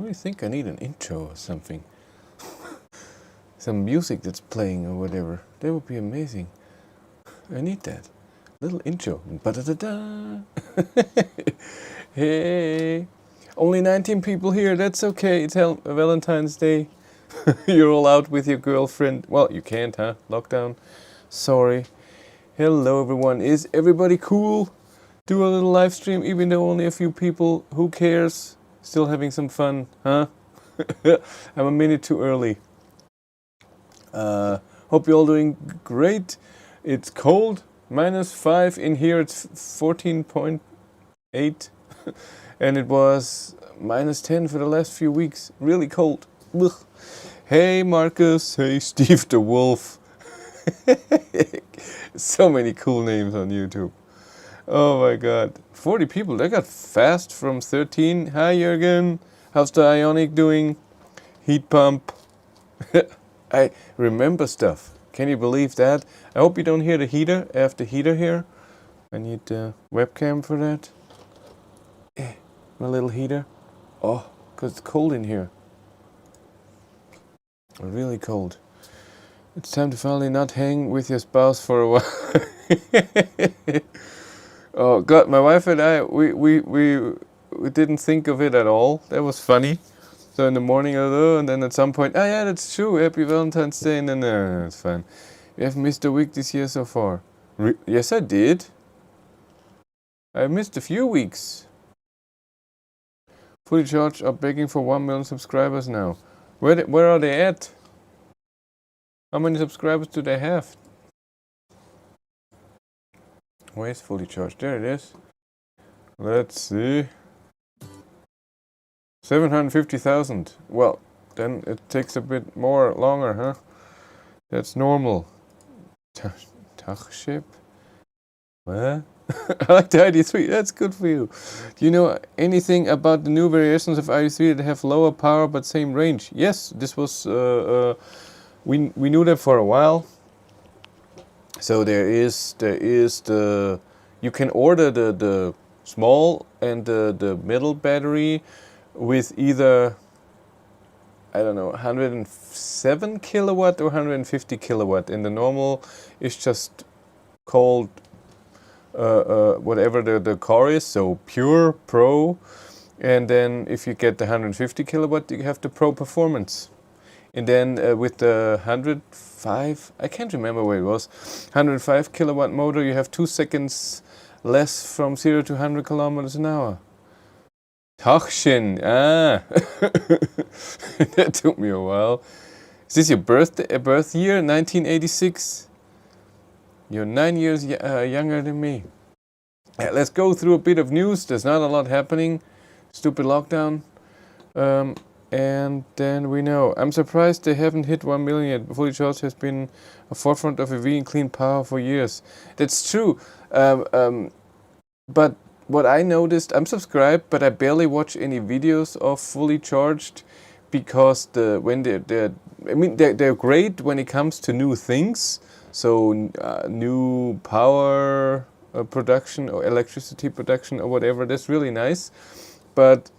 I think I need an intro or something. Some music that's playing or whatever. That would be amazing. I need that. Little intro. Ba-da-da-da. Hey. Only 19 people here. That's okay. It's Valentine's Day. You're all out with your girlfriend. Well, you can't, huh? Lockdown. Sorry. Hello, everyone. Is everybody cool? Do a little live stream, even though only a few people. Who cares? Still having some fun, huh? I'm a minute too early. Hope you're all doing great. It's cold, -5 in here. It's 14.8, and it was -10 for the last few weeks. Really cold. Ugh. Hey Marcus. Hey Steve the Wolf. So many cool names on YouTube. Oh my god. 40 people. That got fast from 13. Hi Jürgen. How's the Ionic doing? Heat pump. I remember stuff. Can you believe that? I hope you don't hear the heater. I have the heater here. I need the webcam for that. My little heater. Oh, because it's cold in here. Really cold. It's time to finally not hang with your spouse for a while. Oh god, my wife and I, we didn't think of it at all. That was funny. So in the morning, and then at some point, oh yeah, that's true, happy Valentine's Day, and then, it's fine. You haven't missed a week this year so far. Yes, I did. I missed a few weeks. Fully Charged are begging for 1 million subscribers now. Where are they at? How many subscribers do they have? Where's Fully Charged? There it is. Let's see. 750,000. Well, then it takes a bit longer, huh? That's normal. Tachship? What? I like the ID3. That's good for you. Do you know anything about the new variations of ID3 that have lower power but same range? Yes, this was we knew that for a while. So there is the you can order the small and the middle battery with either, I don't know, 107 kilowatt or 150 kilowatt, and the normal is just called whatever the car is, so Pure, Pro, and then if you get the 150 kilowatt, you have the Pro Performance. And then with the 105, I can't remember where it was, 105 kilowatt motor, you have 2 seconds less from 0 to 100 kilometers an hour. Tachchen, that took me a while. Is this your birth year, 1986? You're 9 years younger than me. Let's go through a bit of news. There's not a lot happening. Stupid lockdown. And then we know. I'm surprised they haven't hit 1 million yet. Fully Charged has been a forefront of EV and clean power for years. That's true. But what I noticed, I'm subscribed, but I barely watch any videos of Fully Charged because they're great when it comes to new things. So new power production or electricity production or whatever, that's really nice. But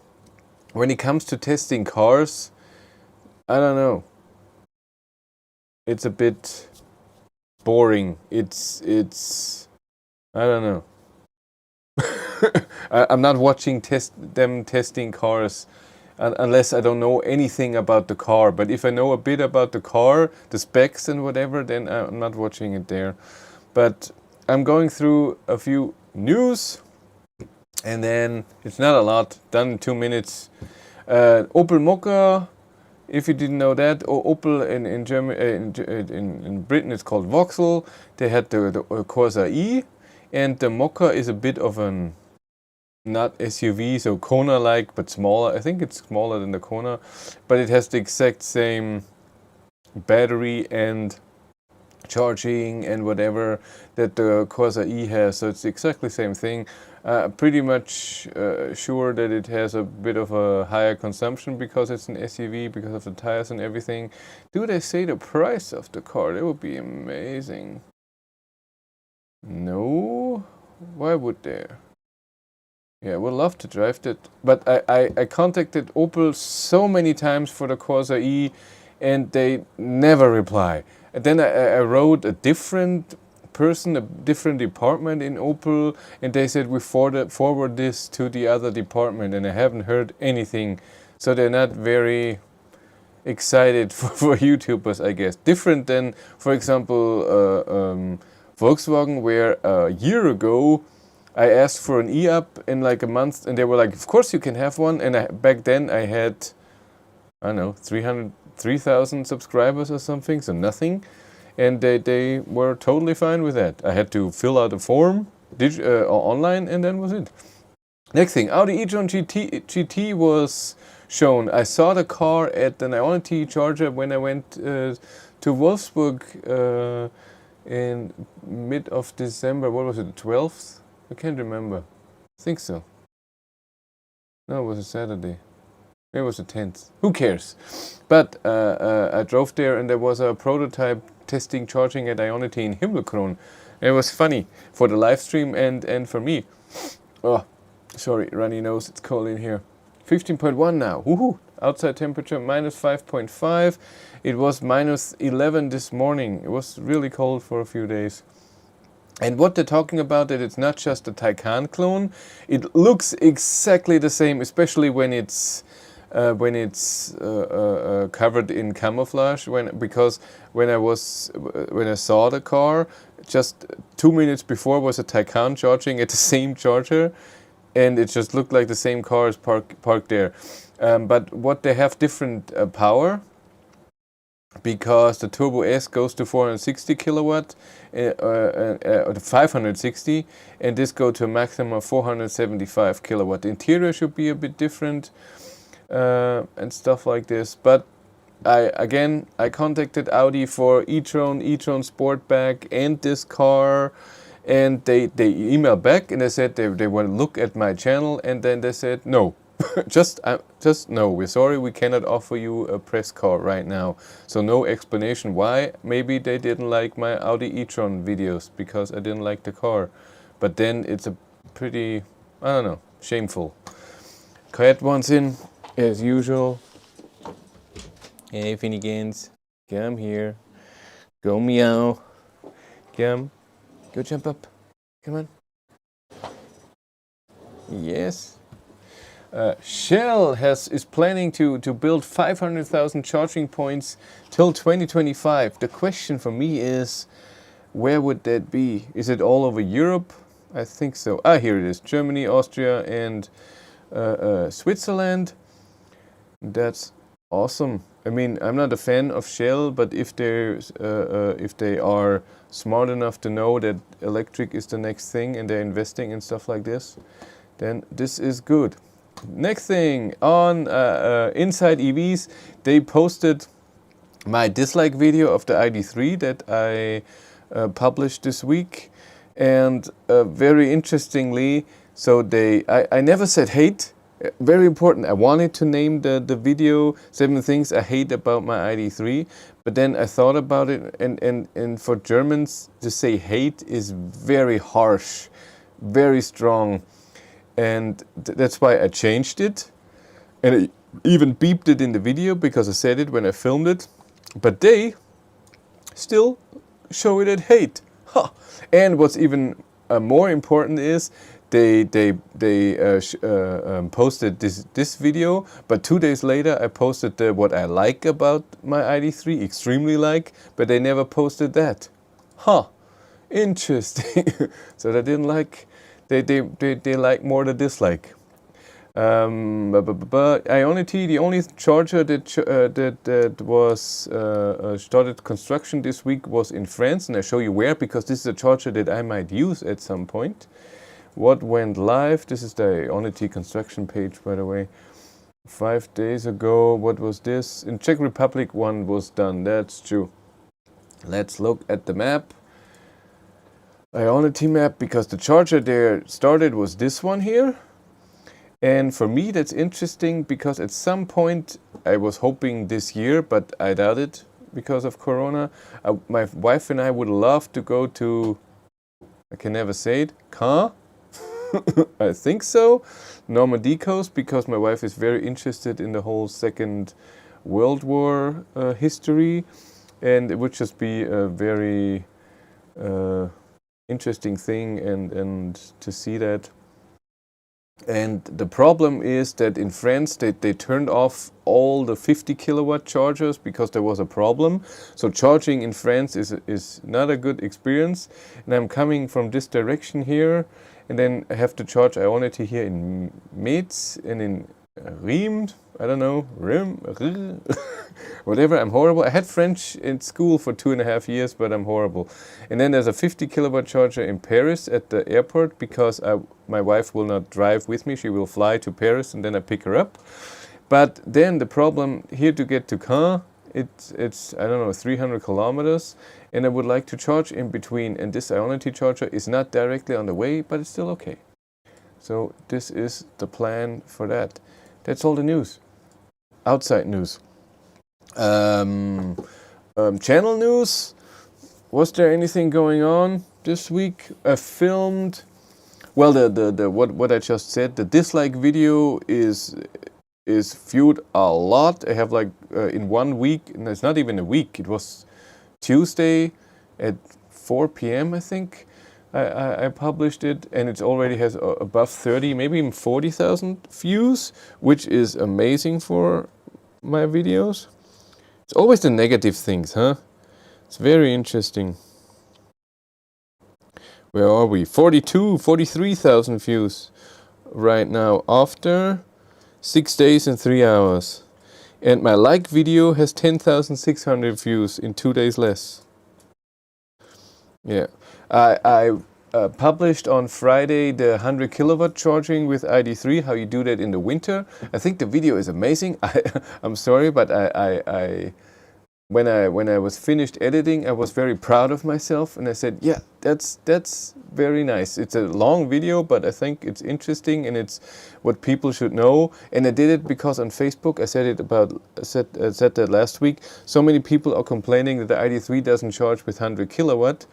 when it comes to testing cars, I don't know. It's a bit boring. It's I don't know. I'm not watching them testing cars unless I don't know anything about the car. But if I know a bit about the car, the specs and whatever, then I'm not watching it there. But I'm going through a few news, and then it's not a lot, done in 2 minutes. Opel Mokka, if you didn't know that, or Opel in Germany, in Britain it's called Vauxhall. They had the Corsa E, and the Mokka is a bit of an not SUV, so Kona-like, but smaller. I think it's smaller than the Kona, but it has the exact same battery and charging and whatever that the Corsa E has, so it's exactly the same thing. Pretty much sure that it has a bit of a higher consumption because it's an SUV, because of the tires and everything. Do they say the price of the car? That would be amazing. No? Why would they? Yeah, I would love to drive that. But I contacted Opel so many times for the Corsa E, and they never reply. And then I wrote a different person, a different department in Opel, and they said we forward this to the other department, and I haven't heard anything. So they're not very excited for YouTubers, I guess. Different than, for example, Volkswagen, where a year ago I asked for an e-up in like a month, and they were like, "Of course you can have one." And back then I had, I don't know, 3,000 subscribers or something, so nothing. And they were totally fine with that. I had to fill out a form online, and then was it. Next thing, Audi e-tron GT was shown. I saw the car at the Ionity charger when I went to Wolfsburg in mid of December. What was it, the 12th? I can't remember. I think so. No, it was a Saturday. Maybe it was the 10th. Who cares? But I drove there, and there was a prototype testing charging at Ionity in Himmelkron. It was funny for the live stream and for me. Oh, sorry, runny nose, it's cold in here. 15.1 now. Woohoo! Outside temperature minus 5.5. It was minus 11 this morning. It was really cold for a few days. And what they're talking about, that it's not just a Taycan clone. It looks exactly the same, especially when it's covered in camouflage. Because when I saw the car, just 2 minutes before was a Taycan charging at the same charger, and it just looked like the same car is parked there. But what they have different power, because the Turbo S goes to 460 kilowatt, 560, and this go to a maximum of 475 kilowatt. The interior should be a bit different and stuff like this. But I contacted Audi for e-tron Sportback and this car, and they emailed back and they said they want to look at my channel, and then they said no. just no, we're sorry, we cannot offer you a press car right now. So no explanation why. Maybe they didn't like my Audi e-tron videos because I didn't like the car. But then it's a pretty, I don't know, shameful. Cat wants in, as usual. Hey, Finnegans, come here. Go meow. Come. Go jump up. Come on. Yes. Shell is planning to build 500,000 charging points till 2025. The question for me is, where would that be? Is it all over Europe? I think so. Here it is. Germany, Austria, and Switzerland. That's awesome. I mean, I'm not a fan of Shell, but if they are smart enough to know that electric is the next thing and they're investing in stuff like this, then this is good. Next thing, on Inside EVs, they posted my dislike video of the ID3 that I published this week. And very interestingly, so I never said hate. Very important. I wanted to name the video 7 things I hate about my ID3, but then I thought about it, and for Germans to say hate is very harsh, very strong, and that's why I changed it, and I even beeped it in the video because I said it when I filmed it, but they still show it as hate. Huh. And what's even more important is they posted this video, but 2 days later I posted what I like about my ID3, extremely like, but they never posted that. Huh, interesting. So they didn't like, they like more the dislike. Ionity, the only charger that was started construction this week was in France, and I show you where, because this is a charger that I might use at some point. What went live? This is the Ionity construction page, by the way. 5 days ago, what was this? In Czech Republic, one was done. That's true. Let's look at the map. Ionity map, because the charger there started was this one here. And for me, that's interesting because at some point, I was hoping this year, but I doubt it because of Corona. My wife and I would love to go to, I can never say it, Caen? I think so. Normandy coast, because my wife is very interested in the whole Second World War history, and it would just be a very interesting thing and to see that. And the problem is that in France they turned off all the 50 kilowatt chargers because there was a problem. So charging in France is not a good experience. And I'm coming from this direction here, and then I have to charge Ionity here in Metz and in Rheims. I don't know, whatever. I'm horrible. I had French in school for 2.5 years, but I'm horrible. And then there's a 50 kilowatt charger in Paris at the airport, because my wife will not drive with me. She will fly to Paris and then I pick her up. But then the problem here to get to Caen, it's I don't know, 300 kilometers, and I would like to charge in between. And this Ionity charger is not directly on the way, but it's still okay. So this is the plan for that. That's all the news. Outside news. Channel news. Was there anything going on this week? I filmed. Well, the what I just said. The dislike video is viewed a lot. I have like in 1 week. And it's not even a week. It was Tuesday at 4 p.m. I think. I published it, and it already has above 30, maybe even 40,000 views, which is amazing for my videos. It's always the negative things, huh? It's very interesting. Where are we? 43,000 views right now after 6 days and 3 hours. And my like video has 10,600 views in 2 days less. Yeah, I published on Friday the 100 kilowatt charging with ID3, how you do that in the winter. I think the video is amazing. I'm sorry, but when I was finished editing, I was very proud of myself, and I said, yeah, that's very nice. It's a long video, but I think it's interesting and it's what people should know. And I did it because on Facebook, I said that last week. So many people are complaining that the ID3 doesn't charge with 100 kilowatt,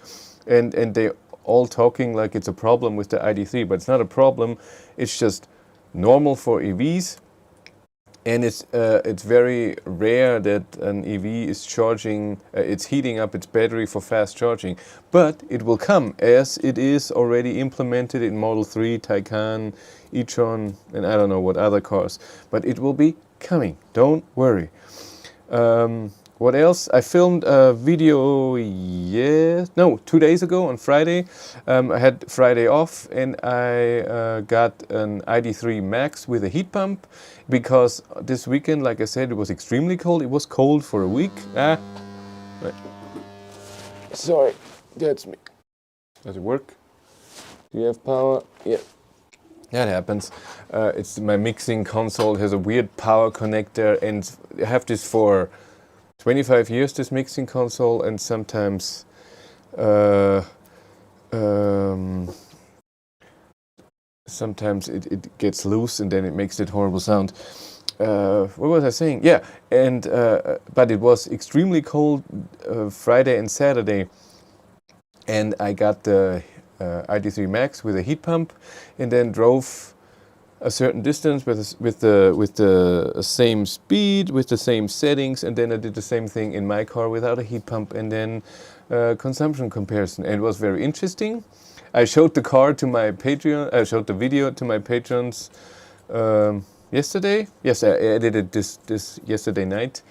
and they all talking like it's a problem with the ID3, but it's not a problem. It's just normal for EVs. And it's very rare that an EV is charging, it's heating up its battery for fast charging. But it will come, as it is already implemented in Model 3, Taycan, e-tron, and I don't know what other cars. But it will be coming, don't worry. What else? I filmed a video 2 days ago on Friday. I had Friday off, and I got an ID3 Max with a heat pump, because this weekend, like I said, it was extremely cold. It was cold for a week. Right. Sorry, that's me. Does it work? Do you have power? Yeah. That happens. It's my mixing console has a weird power connector, and I have this for 25 years, this mixing console, and sometimes sometimes it gets loose, and then it makes that horrible sound. What was I saying? Yeah, and but it was extremely cold Friday and Saturday, and I got the ID3 Max with a heat pump, and then drove a certain distance with the same speed, with the same settings, and then I did the same thing in my car without a heat pump, and then consumption comparison. And it was very interesting. I showed the car to my Patreon. I showed the video to my patrons yesterday. Yes, I edited this yesterday night,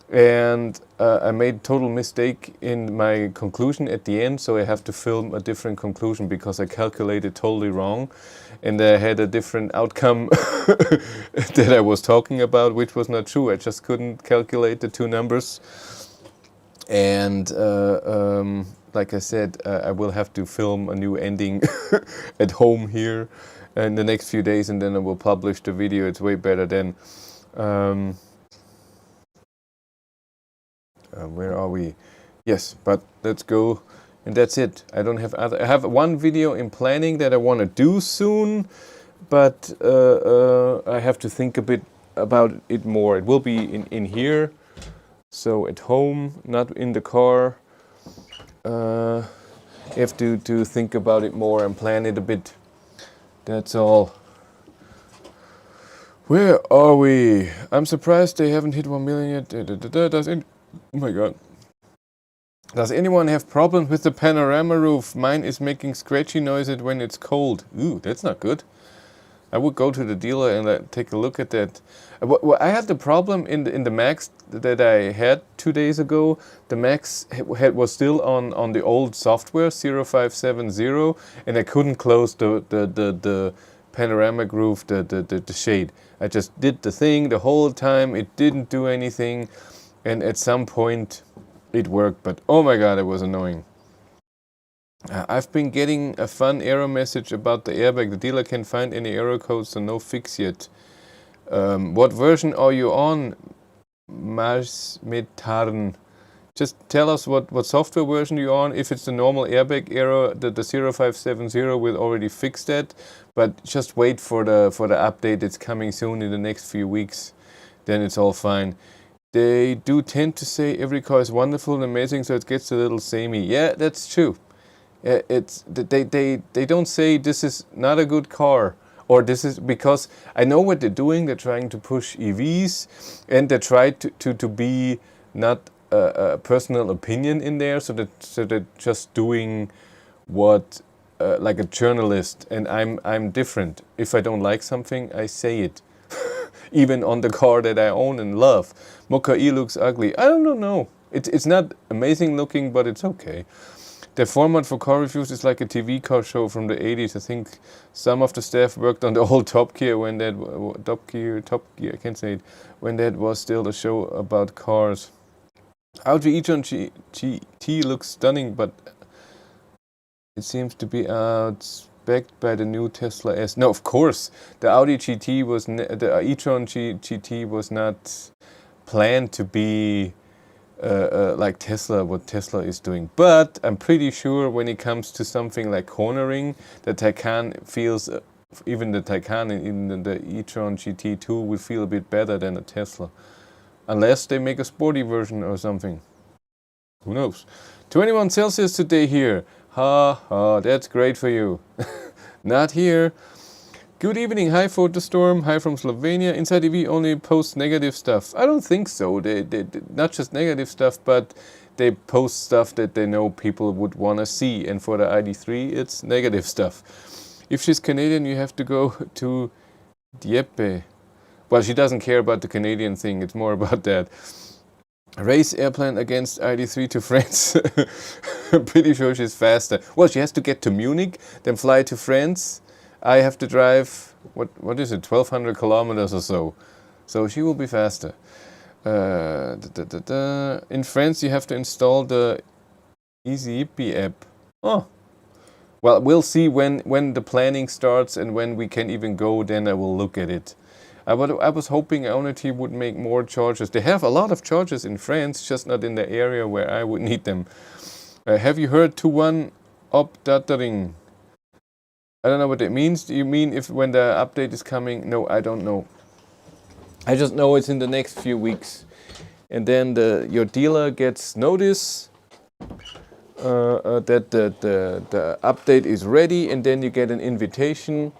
and I made total mistake in my conclusion at the end. So I have to film a different conclusion because I calculated totally wrong. And I had a different outcome that I was talking about, which was not true. I just couldn't calculate the two numbers. And like I said, I will have to film a new ending at home here in the next few days, and then I will publish the video. It's way better than... where are we? Yes, but let's go. And that's it. I don't have other. I have one video in planning that I want to do soon, but I have to think a bit about it more. It will be in here, so at home, not in the car. I have to think about it more and plan it a bit. That's all. Where are we? I'm surprised they haven't hit 1 million yet. Oh my god. Does anyone have problems with the panorama roof? Mine is making scratchy noises when it's cold. Ooh, that's not good. I would go to the dealer and take a look at that. I had the problem in the Max that I had 2 days ago. The Max was still on the old software 0570, and I couldn't close the panoramic roof, the shade. I just did the thing the whole time. It didn't do anything, and at some point it worked. But oh my god, it was annoying. I've been getting a fun error message about the airbag. The dealer can't find any error codes, so no fix yet. What version are you on, mach-e? Just tell us what software version you're on. If it's the normal airbag error, the 0570 will already fix that. But just wait for the update. It's coming soon in the next few weeks. Then it's all fine. They do tend to say every car is wonderful and amazing, so it gets a little samey. Yeah, that's true. They don't say this is not a good car, or this is, because I know what they're doing. They're trying to push EVs, and they try to be not a personal opinion in there, so they're just doing what like a journalist. And I'm different. If I don't like something, I say it. Even on the car that I own and love. Mach-e looks ugly. I don't know. It's not amazing looking, but it's okay. The format for car reviews is like a TV car show from the 80s. I think some of the staff worked on the old Top Gear when that I can't say it, when that was still a show about cars. Audi e-tron GT looks stunning, but it seems to be outspec'd by the new Tesla S. No, of course, the Audi GT was the e-tron GT was not planned to be like Tesla, what Tesla is doing. But I'm pretty sure when it comes to something like cornering, the Taycan feels, even the Taycan in the e-tron GT2 will feel a bit better than a Tesla. Unless they make a sporty version or something. Who knows? 21 Celsius today here. Ha ha, that's great for you. Not here. Good evening, hi Photostorm, hi from Slovenia. Inside EV only posts negative stuff. I don't think so. They not just negative stuff, but they post stuff that they know people would want to see. And for the ID3, it's negative stuff. If she's Canadian, you have to go to Dieppe. Well, she doesn't care about the Canadian thing. It's more about that. Race airplane against ID3 to France. I'm pretty sure she's faster. Well, she has to get to Munich, then fly to France. I have to drive, what is it, 1,200 kilometers or so. So she will be faster. In France, you have to install the EasyIppy app. Oh, well, we'll see when the planning starts and when we can even go. Then I will look at it. I was hoping Ionity would make more chargers. They have a lot of chargers in France, just not in the area where I would need them. Have you heard to one Opdatering? I don't know what that means. Do you mean when the update is coming? No, I don't know. I just know it's in the next few weeks. And then your dealer gets notice that the update is ready, and then you get an invitation.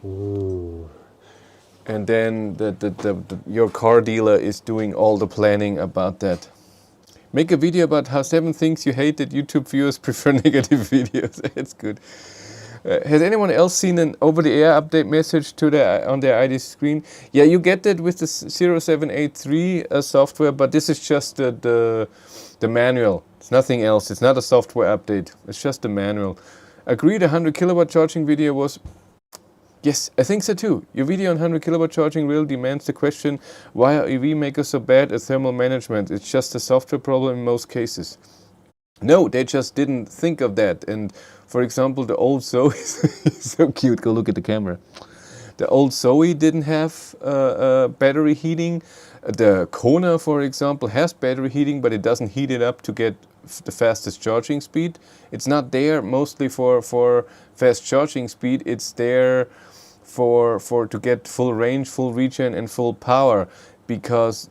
Ooh. And then your car dealer is doing all the planning about that. Make a video about how 7 things you hate that YouTube viewers prefer negative videos. That's good. Has anyone else seen an over-the-air update message on their ID screen? Yeah, you get that with the 0783 software, but this is just the manual. It's nothing else. It's not a software update. It's just the manual. Agreed, 100 kilowatt charging video was... Yes, I think so too. Your video on 100 kilowatt charging really demands the question, why are EV makers so bad at thermal management? It's just a software problem in most cases. No, they just didn't think of that. And for example, the old Zoe is so cute. Go look at the camera. The old Zoe didn't have battery heating. The Kona, for example, has battery heating, but it doesn't heat it up to get the fastest charging speed. It's not there mostly for fast charging speed. It's there to get full range, full regen, and full power, because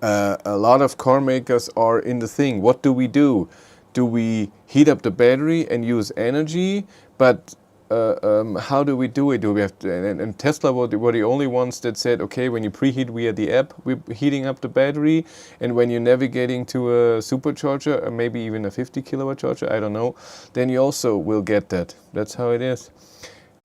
a lot of car makers are in the thing. What do? Do we heat up the battery and use energy? But how do we do it? Do we have to, and Tesla were the only ones that said, okay, when you preheat via the app, we're heating up the battery, and when you're navigating to a supercharger, or maybe even a 50 kilowatt charger, I don't know, then you also will get that. That's how it is.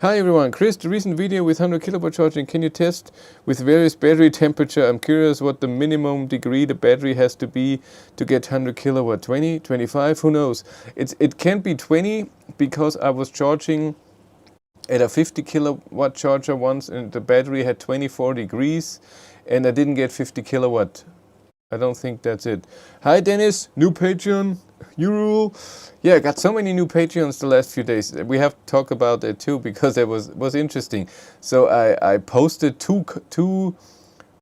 Hi everyone, Chris, the recent video with 100 kilowatt charging, can you test with various battery temperature? I'm curious what the minimum degree the battery has to be to get 100 kilowatt, 20, 25, who knows? It can't be 20 because I was charging at a 50 kilowatt charger once and the battery had 24 degrees and I didn't get 50 kilowatt. I don't think that's it. Hi Dennis, new Patreon, you rule. Yeah, I got so many new Patreons the last few days. We have to talk about it too because it was interesting. So I posted two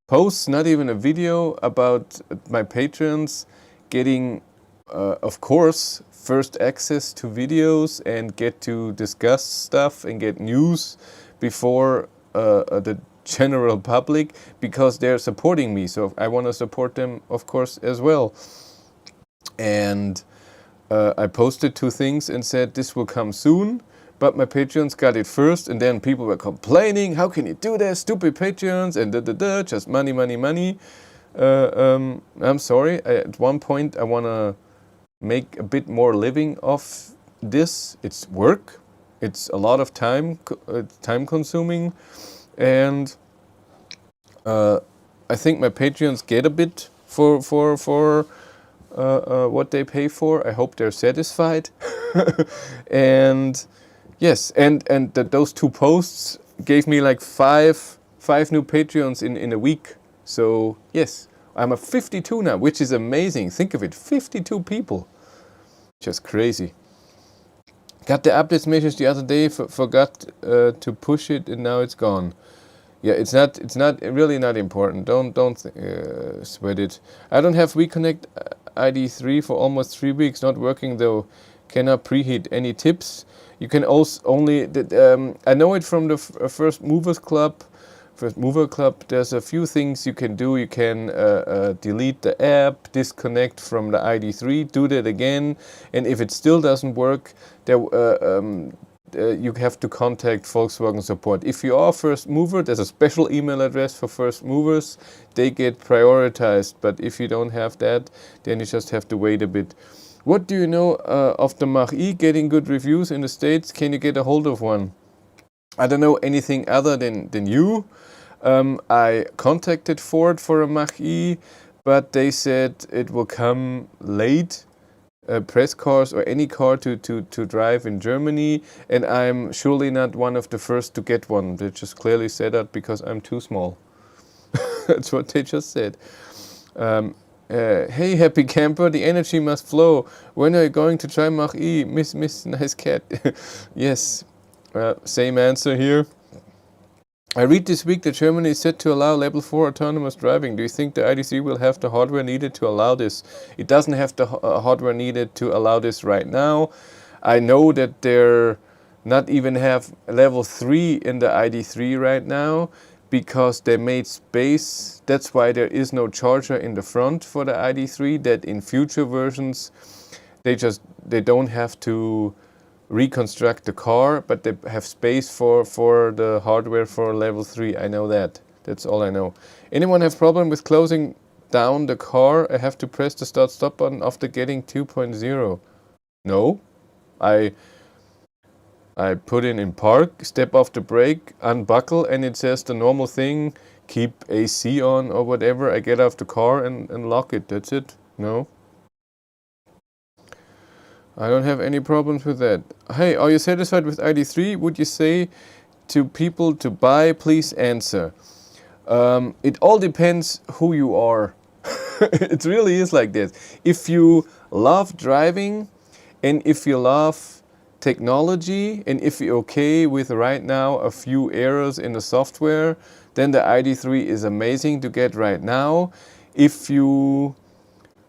posts, not even a video, about my patrons getting, of course, first access to videos and get to discuss stuff and get news before the general public because they're supporting me. So I want to support them, of course, as well. And I posted two things and said this will come soon, but my Patreons got it first, and then people were complaining, how can you do that, stupid Patreons, and just money, money, money. I'm sorry, at one point I want to make a bit more living off this. It's work, it's a lot of time, time consuming, and I think my Patreons get a bit for what they pay for. I hope they're satisfied. And yes, and those two posts gave me like five new Patreons in a week. So yes, I'm at 52 now, which is amazing. Think of it, 52 people. Just crazy. Got the updates message the other day, forgot to push it, and now it's gone. Yeah, it's not really not important. Don't sweat it. I don't have WeConnect ID3 for almost 3 weeks. Not working though. Cannot preheat. Any tips? You can also only. I know it from the First Movers Club. First Mover Club. There's a few things you can do. You can delete the app, disconnect from the ID3, do that again, and if it still doesn't work, there. You have to contact Volkswagen support. If you are first mover, there's a special email address for first movers. They get prioritized, but if you don't have that, then you just have to wait a bit. What do you know of the mach-e getting good reviews in the States? Can you get a hold of one? I don't know anything other than you. I contacted Ford for a mach-e, but they said it will come late. Press cars or any car to drive in Germany, and I'm surely not one of the first to get one. They just clearly said that because I'm too small. That's what they just said. Hey, happy camper, the energy must flow. When are you going to try mach-e? Miss nice cat. Yes, same answer here. I read this week that Germany is set to allow level 4 autonomous driving. Do you think the ID3 will have the hardware needed to allow this? It doesn't have the hardware needed to allow this right now. I know that they're not even have level 3 in the ID3 right now because they made space. That's why there is no charger in the front for the ID3, that in future versions they don't have to reconstruct the car, but they have space for the hardware for level 3. I know that. That's all I know. Anyone have problem with closing down the car? I have to press the start stop button after getting 2.0. No. I put in park, step off the brake, unbuckle, and it says the normal thing, keep AC on or whatever. I get off the car and lock it. That's it. No. I don't have any problems with that. Hey, are you satisfied with ID3? Would you say to people to buy? Please answer. It all depends who you are. It really is like this. If you love driving and if you love technology and if you're okay with right now a few errors in the software, then the ID3 is amazing to get right now. If you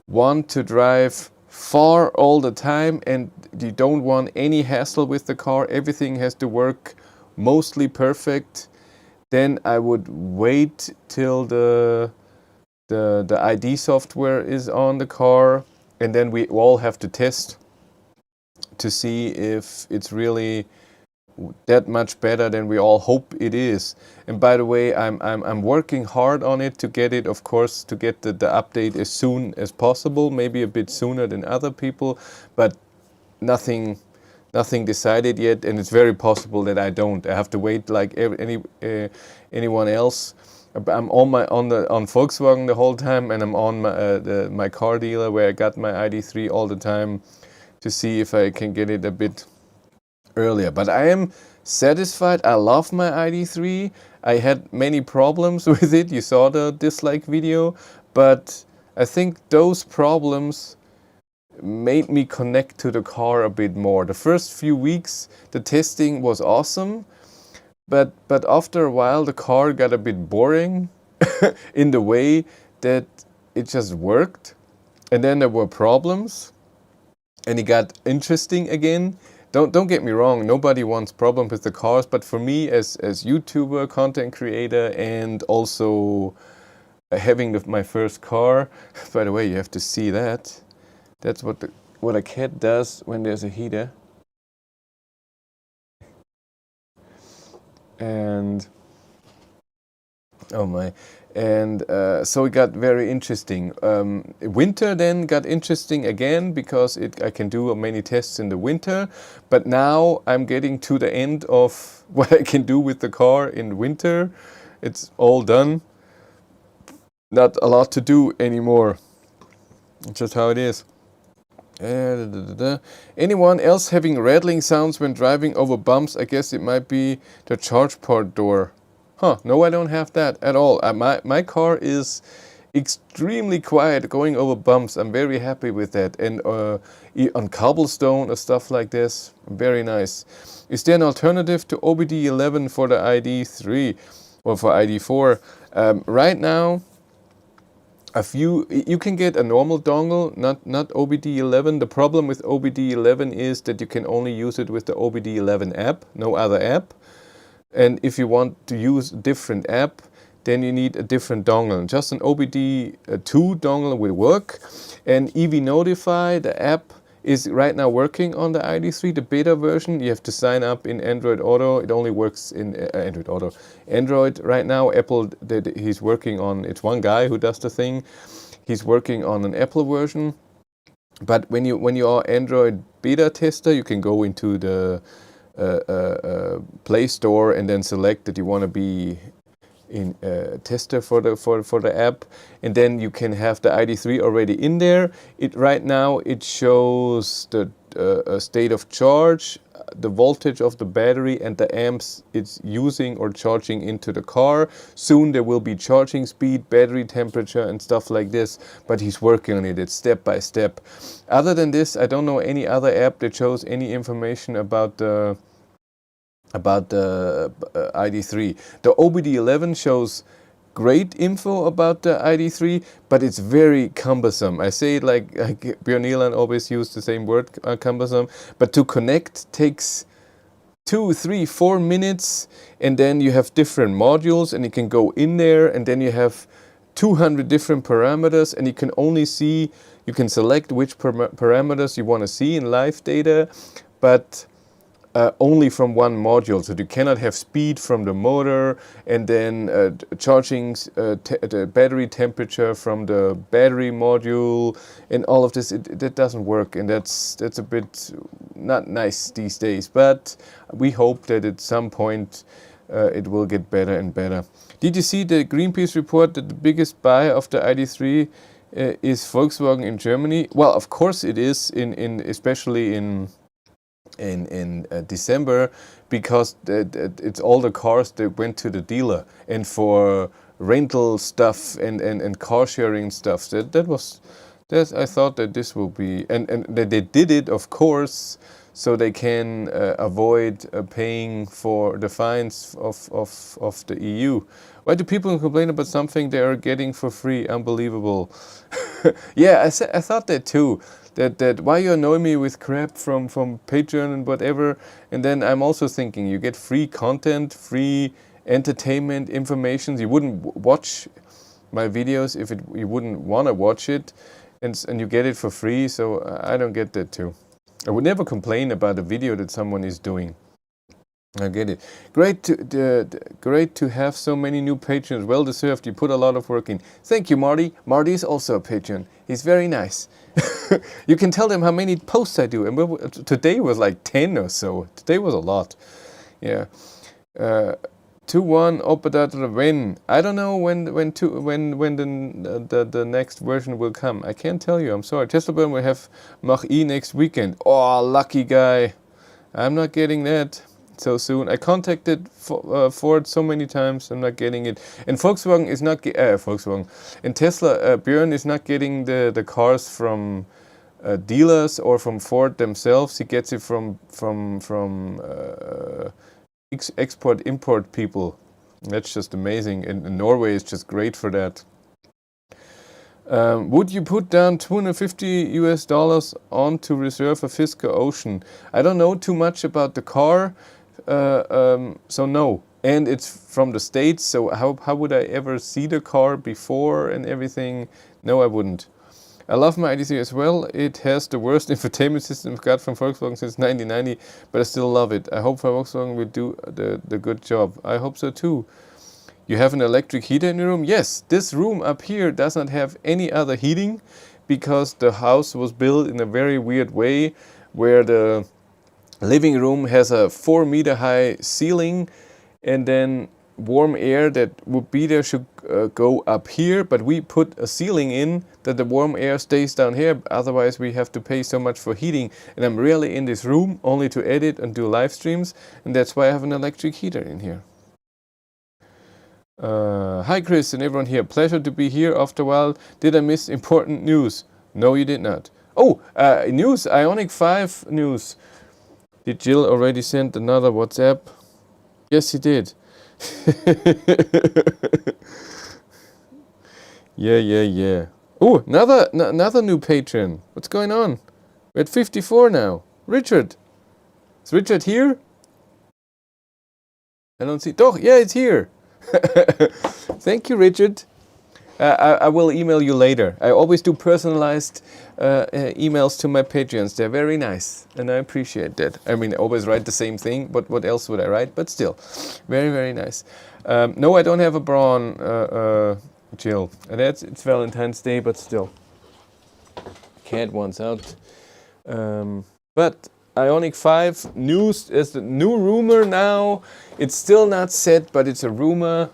want to drive far all the time and you don't want any hassle with the car, everything has to work mostly perfect, then I would wait till the ID software is on the car, and then we all have to test to see if it's really that much better than we all hope it is. And by the way, I'm working hard on it to get it, of course, to get the update as soon as possible, maybe a bit sooner than other people, but nothing decided yet, and it's very possible that I don't. I have to wait like anyone else. I'm on Volkswagen the whole time, and I'm on my car dealer where I got my ID3 all the time to see if I can get it a bit earlier. But I am satisfied. I love my ID3. I had many problems with it. You saw the dislike video, but I think those problems made me connect to the car a bit more. The first few weeks, the testing was awesome, but after a while, the car got a bit boring in the way that it just worked, and then there were problems, and it got interesting again. Don't get me wrong, nobody wants problems with the cars, but for me as YouTuber, content creator, and also having my first car, by the way, you have to see that. That's what a cat does when there's a heater. And oh my. And so it got very interesting. Winter then got interesting again because I can do many tests in the winter. But now I'm getting to the end of what I can do with the car in winter. It's all done. Not a lot to do anymore. It's just how it is. Anyone else having rattling sounds when driving over bumps? I guess it might be the charge port door. Huh, no, I don't have that at all. My car is extremely quiet going over bumps. I'm very happy with that. And on cobblestone or stuff like this, very nice. Is there an alternative to OBD11 for the ID3 or for ID4? Right now, you can get a normal dongle, not OBD11. The problem with OBD11 is that you can only use it with the OBD11 app, no other app. And if you want to use a different app, then you need a different dongle. Just an OBD2 dongle will work. And EV Notify, the app, is right now working on the ID3, the beta version. You have to sign up in Android Auto. It only works in Android Auto. Android right now, Apple, he's working on, it's one guy who does the thing. He's working on an Apple version. But when you are Android beta tester, you can go into the Play Store and then select that you want to be in tester for the app, and then you can have the ID3 already in there. Right now it shows the state of charge, the voltage of the battery, and the amps it's using or charging into the car. Soon there will be charging speed, battery temperature, and stuff like this, but he's working on it. It's step by step. Other than this, I don't know any other app that shows any information about the ID3. The OBD11 shows great info about the ID3, but it's very cumbersome. I say it like Björn Nieland always used the same word, cumbersome, but to connect takes 2, 3, 4 minutes, and then you have different modules, and you can go in there, and then you have 200 different parameters, and you can select which parameters you want to see in live data, but only from one module. So you cannot have speed from the motor, and then charging the battery temperature from the battery module, and all of this. That doesn't work, and that's a bit not nice these days. But we hope that at some point it will get better and better. Did you see the Greenpeace report that the biggest buyer of the ID3 is Volkswagen in Germany? Well, of course it is, especially in December, because it's all the cars that went to the dealer, and for rental stuff and car sharing stuff. I thought that this will be, and they did it, of course, so they can avoid paying for the fines of the EU. Why do people complain about something they are getting for free? Unbelievable. Yeah, I thought that too. That why you annoy me with crap from Patreon and whatever. And then I'm also thinking, you get free content, free entertainment, information. You wouldn't watch my videos if you wouldn't want to watch it, and you get it for free. So I don't get that too. I would never complain about a video that someone is doing. I get it. Great to have so many new patrons. Well deserved. You put a lot of work in. Thank you, Marty. Marty is also a patron. He's very nice. You can tell them how many posts I do. And today was like 10 or so. Today was a lot. Yeah. 2-1 Operator when. I don't know when the next version will come. I can't tell you. I'm sorry. Teslaburn will have mach-e next weekend. Oh, lucky guy. I'm not getting that so soon. I contacted Ford so many times. I'm not getting it. And Volkswagen is not Volkswagen. And Tesla, Björn is not getting the cars from dealers or from Ford themselves. He gets it from export import people. That's just amazing. And Norway is just great for that. Would you put down $250 on to reserve a Fisker Ocean? I don't know too much about the car, so no. And it's from the States, so how would I ever see the car before and everything? No, I wouldn't. I love my ID3 as well. It has the worst infotainment system I've got from Volkswagen since 1990, but I still love it. I hope Volkswagen will do the good job. I hope so too. You have an electric heater in your room? Yes, this room up here does not have any other heating because the house was built in a very weird way where the living room has a 4-meter high ceiling and then warm air that would be there should go up here, but we put a ceiling in that the warm air stays down here, otherwise we have to pay so much for heating, and I'm rarely in this room only to edit and do live streams, and that's why I have an electric heater in here. Hi Chris and everyone here, pleasure to be here after a while. Did I miss important news? No, you did not. Oh, news, Ioniq 5 news. Did Jill already send another WhatsApp? Yes, he did. Yeah. Oh, another new patron. What's going on? We're at 54 now. Richard. Is Richard here? I don't see. Doch, yeah, it's here. Thank you, Richard. I will email you later. I always do personalized emails to my patrons. They're very nice, and I appreciate that. I mean, I always write the same thing, but what else would I write? But still, very, very nice. No, I don't have a bra on, Jill. And it's Valentine's Day, but still. Cat wants out. But Ioniq 5 news is the new rumor now. It's still not set, but it's a rumor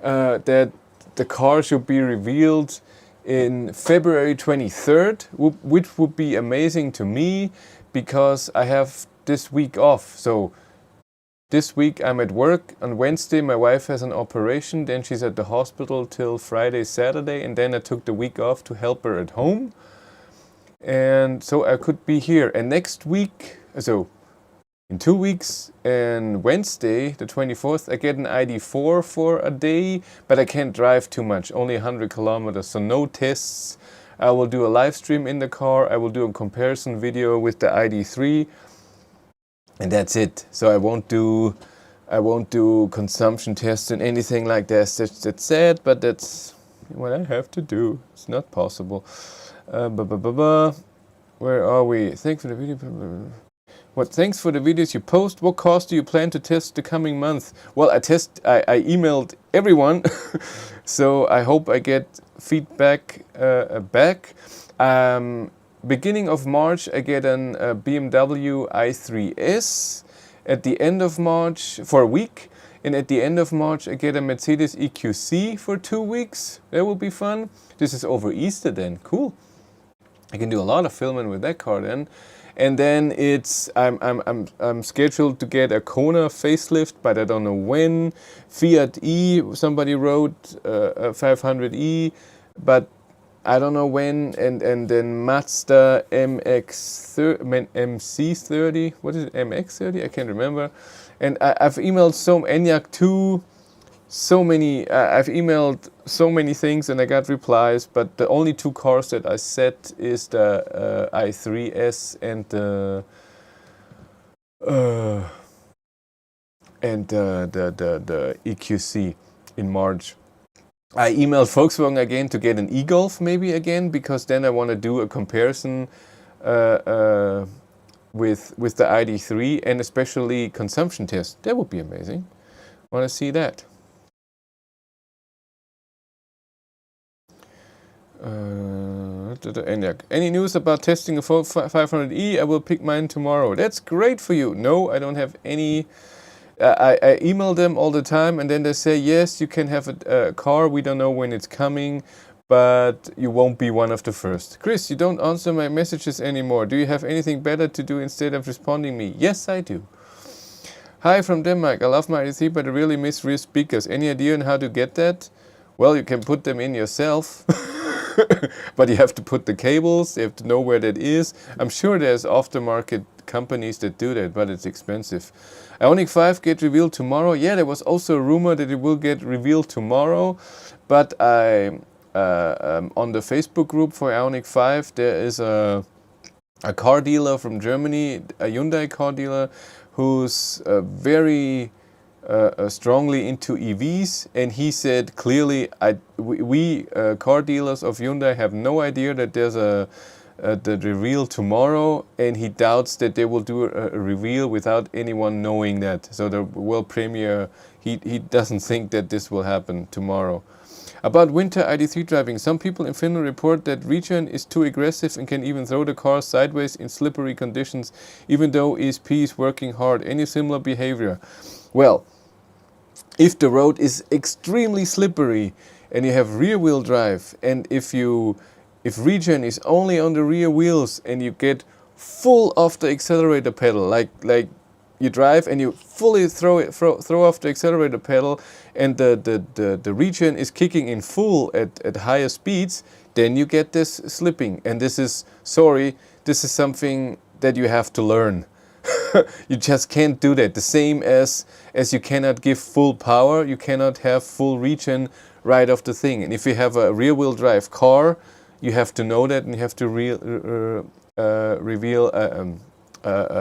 that the car should be revealed in February 23rd, which would be amazing to me because I have this week off. So this week I'm at work. On Wednesday my wife has an operation, then she's at the hospital till Friday, Saturday, and then I took the week off to help her at home. And so I could be here. And next week, so in 2 weeks and Wednesday, the 24th, I get an ID4 for a day, but I can't drive too much, only 100 kilometers, so no tests. I will do a live stream in the car. I will do a comparison video with the ID3, and that's it. So I won't do consumption tests and anything like that. That's sad, but that's what I have to do. It's not possible. Where are we? Thanks for the video. Thanks for the videos you post. What cars do you plan to test the coming month? Well, I emailed everyone, so I hope I get feedback back. Beginning of March, I get an BMW i3S. At the end of March, for a week. And at the end of March, I get a Mercedes EQC for 2 weeks. That will be fun. This is over Easter then. Cool. I can do a lot of filming with that car then. And then I'm scheduled to get a Kona facelift, but I don't know when. Fiat E, somebody wrote a 500e, but I don't know when. And then Mazda MC30, what is it, MX30? I can't remember. And I've emailed Enyaq 2, I've emailed so many things and I got replies, but the only 2 cars that I set is the i3S and the EQC in March. I emailed Volkswagen again to get an e-Golf maybe again, because then I want to do a comparison with the ID3 and especially consumption test. That would be amazing. Want to see that. Any news about testing a Ford 500e? I will pick mine tomorrow. That's great for you. No, I don't have any. I email them all the time, and then they say, yes, you can have a car. We don't know when it's coming, but you won't be one of the first. Chris, you don't answer my messages anymore. Do you have anything better to do instead of responding me? Yes, I do. Hi from Denmark. I love my ID3, but I really miss rear speakers. Any idea on how to get that? Well, you can put them in yourself. But you have to put the cables, you have to know where that is. I'm sure there's aftermarket companies that do that, but it's expensive. Ioniq 5 get revealed tomorrow. Yeah, there was also a rumor that it will get revealed tomorrow, but on the Facebook group for Ioniq 5, there is a car dealer from Germany, a Hyundai car dealer, who's very strongly into EVs, and he said clearly, we car dealers of Hyundai have no idea that there's the reveal tomorrow, and he doubts that they will do a reveal without anyone knowing that. So the world premiere, he doesn't think that this will happen tomorrow. About winter ID3 driving, some people in Finland report that regen is too aggressive and can even throw the car sideways in slippery conditions, even though ESP is working hard. Any similar behavior? Well, if the road is extremely slippery and you have rear wheel drive, and if regen is only on the rear wheels and you get full off the accelerator pedal, like you drive and you fully throw off the accelerator pedal, and the regen is kicking in full at higher speeds, then you get this slipping. And this is something that you have to learn. You just can't do that. The same as you cannot give full power, you cannot have full regen right off the thing. And if you have a rear wheel drive car, you have to know that, and you have to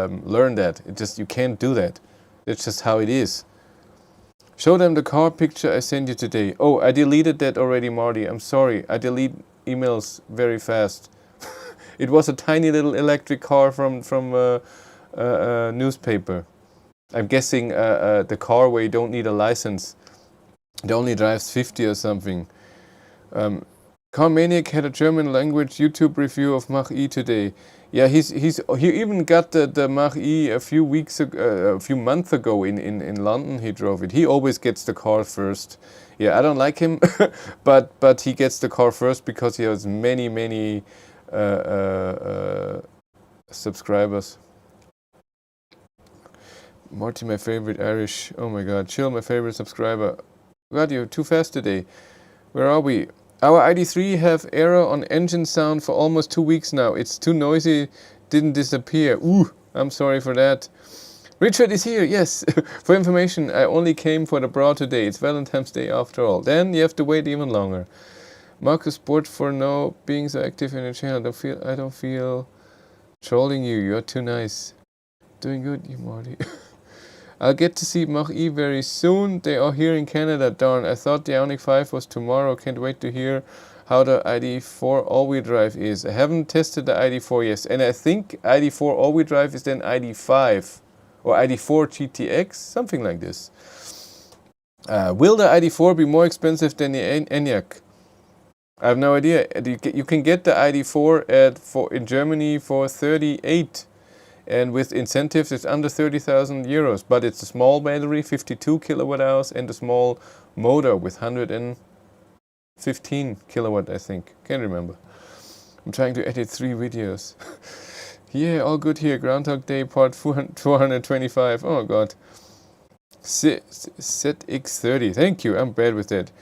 learn that. You can't do that. That's just how it is. Show them the car picture I sent you today. Oh, I deleted that already, Marty. I'm sorry. I delete emails very fast. It was a tiny little electric car from a newspaper. I'm guessing the car where you don't need a license. It only drives 50 or something. Car Maniac had a German language YouTube review of mach-e today. Yeah, he even got the mach-e a few months ago in London. He drove it. He always gets the car first. Yeah, I don't like him, but he gets the car first because he has many subscribers. Marty, my favorite Irish. Oh my God, Chill, my favorite subscriber. God, you're too fast today. Where are we? Our ID3 have error on engine sound for almost 2 weeks now. It's too noisy, didn't disappear. Ooh, I'm sorry for that. Richard is here, yes. For information, I only came for the bra today. It's Valentine's Day after all. Then you have to wait even longer. Marcus Sport for no being so active in the channel. I don't feel trolling you. You're too nice. Doing good, you Marty. I'll get to see mach-e very soon. They are here in Canada, darn. I thought the Ioniq 5 was tomorrow. Can't wait to hear how the ID4 all-wheel drive is. I haven't tested the ID4 yet. And I think ID4 all-wheel drive is then ID5 or ID4 GTX, something like this. Will the ID4 be more expensive than the Enyaq? I have no idea. You can get the ID4 in Germany for 38. And with incentives, it's under 30,000 euros. But it's a small battery, 52 kilowatt hours, and a small motor with 115 kilowatt, I think. Can't remember. I'm trying to edit 3 videos. Yeah, all good here. Groundhog Day part 425. Oh God. ZX30. Thank you. I'm bad with that.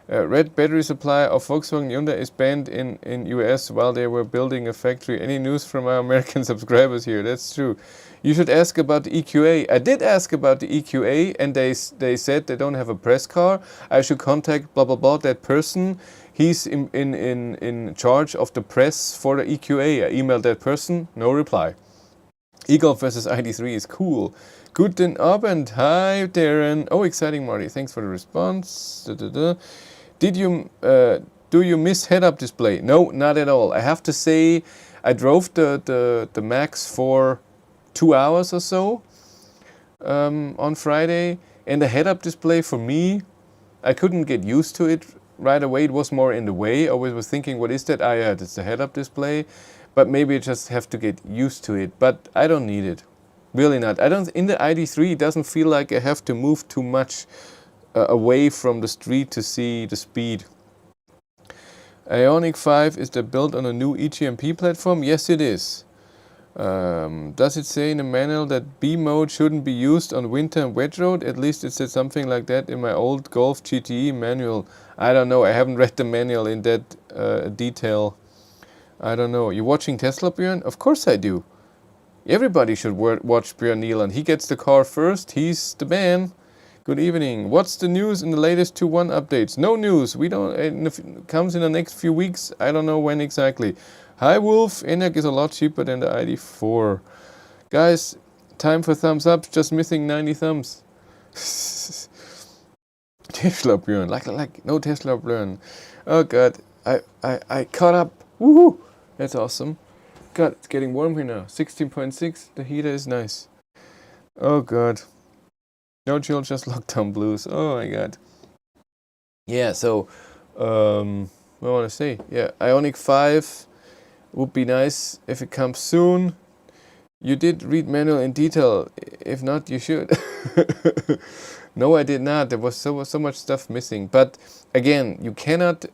Red battery supply of Volkswagen Hyundai is banned in US while they were building a factory. Any news from our American subscribers here? That's true. You should ask about the EQA. I did ask about the EQA, and they said they don't have a press car. I should contact blah blah blah that person. He's in charge of the press for the EQA. I emailed that person. No reply. E-Golf versus ID3 is cool. Guten Abend. Hi Darren. Oh, exciting, Marty. Thanks for the response. Do you miss head-up display? No, not at all. I have to say, I drove the Max 4 2 hours or so on Friday. And the head-up display, for me, I couldn't get used to it right away. It was more in the way. I always was thinking, what is that? Ah, yeah, it's the head-up display. But maybe I just have to get used to it. But I don't need it. Really not. I don't. In the ID3, it doesn't feel like I have to move too much away from the street to see the speed. Ioniq 5, is that built on a new eGMP platform? Yes, it is. Does it say in the manual that B mode shouldn't be used on winter and wet road? At least it said something like that in my old Golf GTE manual. I don't know. I haven't read the manual in that detail. I don't know. You watching Tesla, Björn? Of course I do. Everybody should watch Björn Nieland. He gets the car first. He's the man. Good evening. What's the news in the latest 2.1 updates? No news. We don't. It comes in the next few weeks. I don't know when exactly. Hi Wolf. ENIAC is a lot cheaper than the ID4. Guys, time for thumbs up. Just missing 90 thumbs. Tesla Björn. Like no Tesla Björn. Oh god. I caught up. Woohoo! That's awesome. God, it's getting warm here now. 16.6. The heater is nice. Oh god. No chill, just lockdown blues. Oh my god. Yeah, so what I want to say? Yeah, Ioniq 5 would be nice if it comes soon. You did read manual in detail. If not, you should. No, I did not. There was so much stuff missing. But again, you cannot.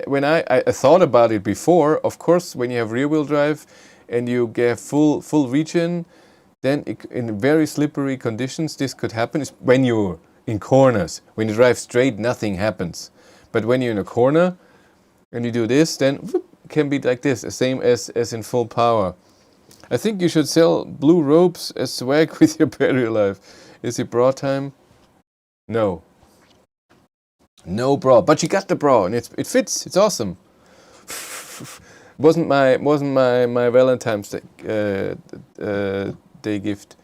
When I thought about it before, of course, when you have rear-wheel drive and you get full region, then in very slippery conditions, this could happen. Is when you're in corners. When you drive straight, nothing happens. But when you're in a corner and you do this, then whoop, it can be like this, the same as in full power. I think you should sell blue ropes as swag with your battery life. Is it bra time? No. No bra, but you got the bra and it fits. It's awesome. wasn't my Valentine's Day gift.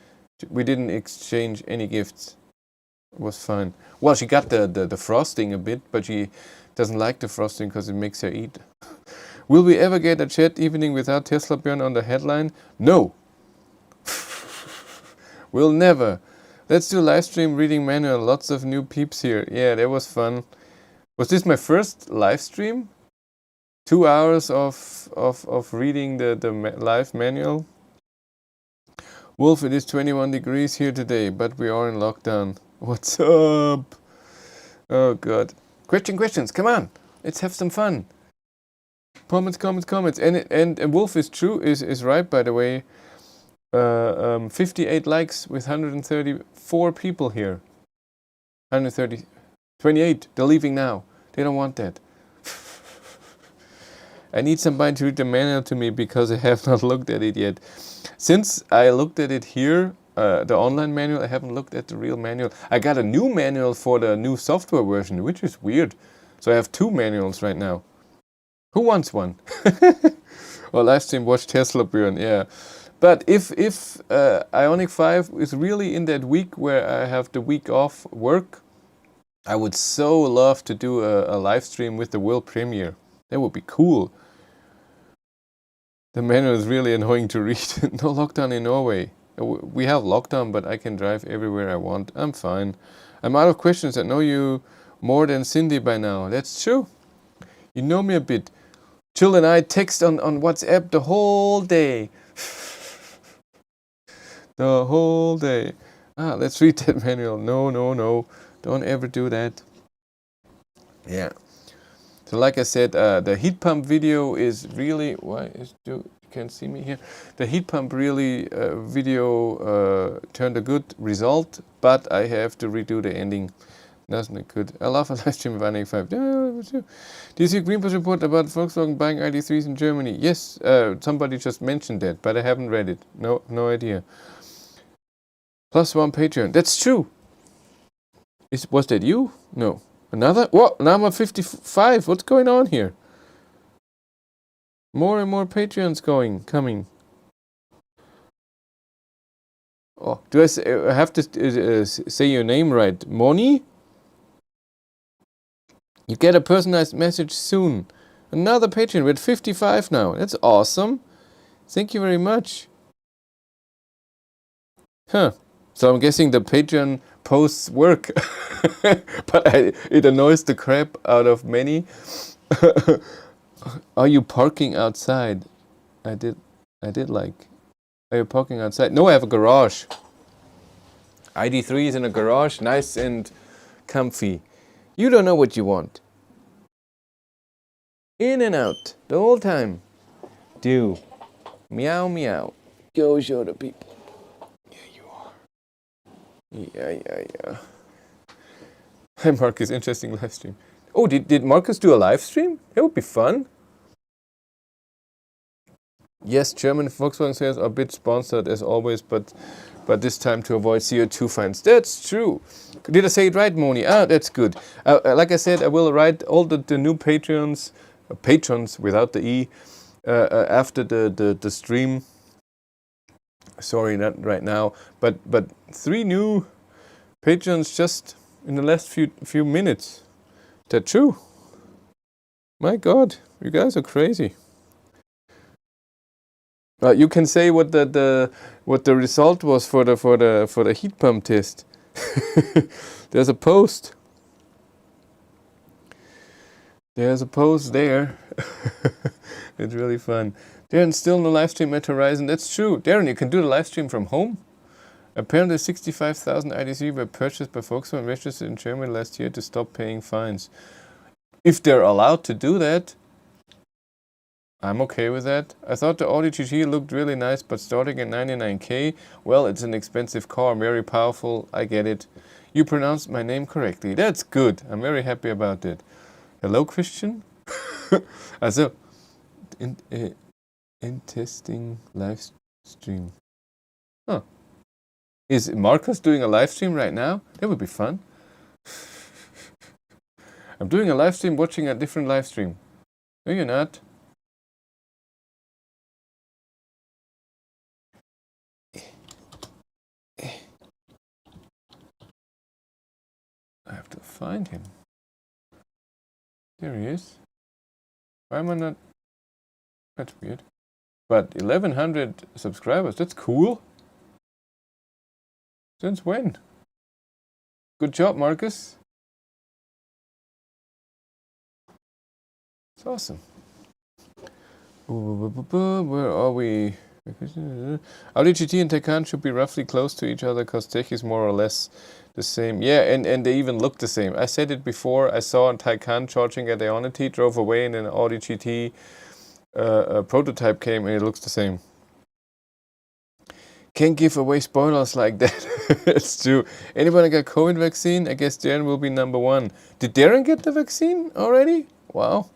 We didn't exchange any gifts. It was fine. Well, she got the frosting a bit, but she doesn't like the frosting because it makes her eat. Will we ever get a chat evening without Tesla Björn on the headline? No. We'll never. Let's do live stream reading manual. Lots of new peeps here. Yeah, that was fun. Was this my first live stream? 2 hours of reading the live manual. Wolf, it is 21 degrees here today, but we are in lockdown. What's up? Oh god. Questions. Come on. Let's have some fun. Comments. And Wolf is true, is right, by the way. 58 likes with 134 people here. 130, 28. They're leaving now. They don't want that. I need somebody to read the manual to me because I have not looked at it yet. Since I looked at it here, the online manual, I haven't looked at the real manual. I got a new manual for the new software version, which is weird. So I have 2 manuals right now. Who wants one? Well, last time watch Tesla Björn, yeah. But if Ioniq 5 is really in that week where I have the week off work, I would so love to do a live stream with the world premiere. That would be cool. The manual is really annoying to read. No lockdown in Norway. We have lockdown, but I can drive everywhere I want. I'm fine. I'm out of questions. I know you more than Cindy by now. That's true. You know me a bit. Jill and I text on WhatsApp the whole day. The whole day. Let's read that manual. No. Don't ever do that. Yeah. So like I said, the heat pump video is really... You can't see me here. The heat pump really video turned a good result, but I have to redo the ending. That's not good. I love a live stream of Ioniq 5. Do you see a Greenpeace report about Volkswagen buying ID3s in Germany? Yes, somebody just mentioned that, but I haven't read it. No idea. +1 Patreon. That's true. Was that you? No. Another? What? Now I'm at 55. What's going on here? More and more Patreons coming. Oh, do I have to say your name right? Moni? You get a personalized message soon. Another Patreon. We're at 55 now. That's awesome. Thank you very much. Huh. So I'm guessing the Patreon posts work, but it annoys the crap out of many. Are you parking outside? I did like. Are you parking outside? No, I have a garage. ID3 is in a garage, nice and comfy. You don't know what you want. In and out the whole time. Do. Meow meow. Go show the people. Yeah, you are. Yeah. Hi Marcus, interesting live stream. Oh, did Marcus do a live stream? That would be fun. Yes, German Volkswagen sales are a bit sponsored as always, but this time to avoid CO2 fines. That's true. Did I say it right, Moni? Ah, that's good. Like I said, I will write all the new patrons without the E, after the stream. Sorry, not right now, but 3 new patrons just in the last few minutes. That true? My God, you guys are crazy. You can say what the result was for the heat pump test. There's a post. There's a post there. It's really fun. Darren, still no live stream at Horizon. That's true. Darren, you can do the live stream from home. Apparently 65,000 IDC were purchased by Volkswagen registered in Germany last year to stop paying fines. If they're allowed to do that, I'm okay with that. I thought the Audi GT looked really nice, but starting at 99k, well, it's an expensive car, very powerful, I get it. You pronounced my name correctly. That's good. I'm very happy about it. Hello, Christian? Also, in testing live stream. Huh. Is Marcus doing a live stream right now? That would be fun. I'm doing a live stream watching a different live stream. No, you're not. I have to find him. There he is. Why am I not? That's weird. But 1100 subscribers, that's cool. Since when? Good job, Marcus. It's awesome. Where are we? Audi GT and Taycan should be roughly close to each other because tech is more or less the same. Yeah, and they even look the same. I said it before. I saw a Taycan charging at Ionity, drove away, and an Audi GT prototype came, and it looks the same. Can't give away spoilers like that. It's true. Anybody got COVID vaccine? I guess Darren will be number 1. Did Darren get the vaccine already? Wow.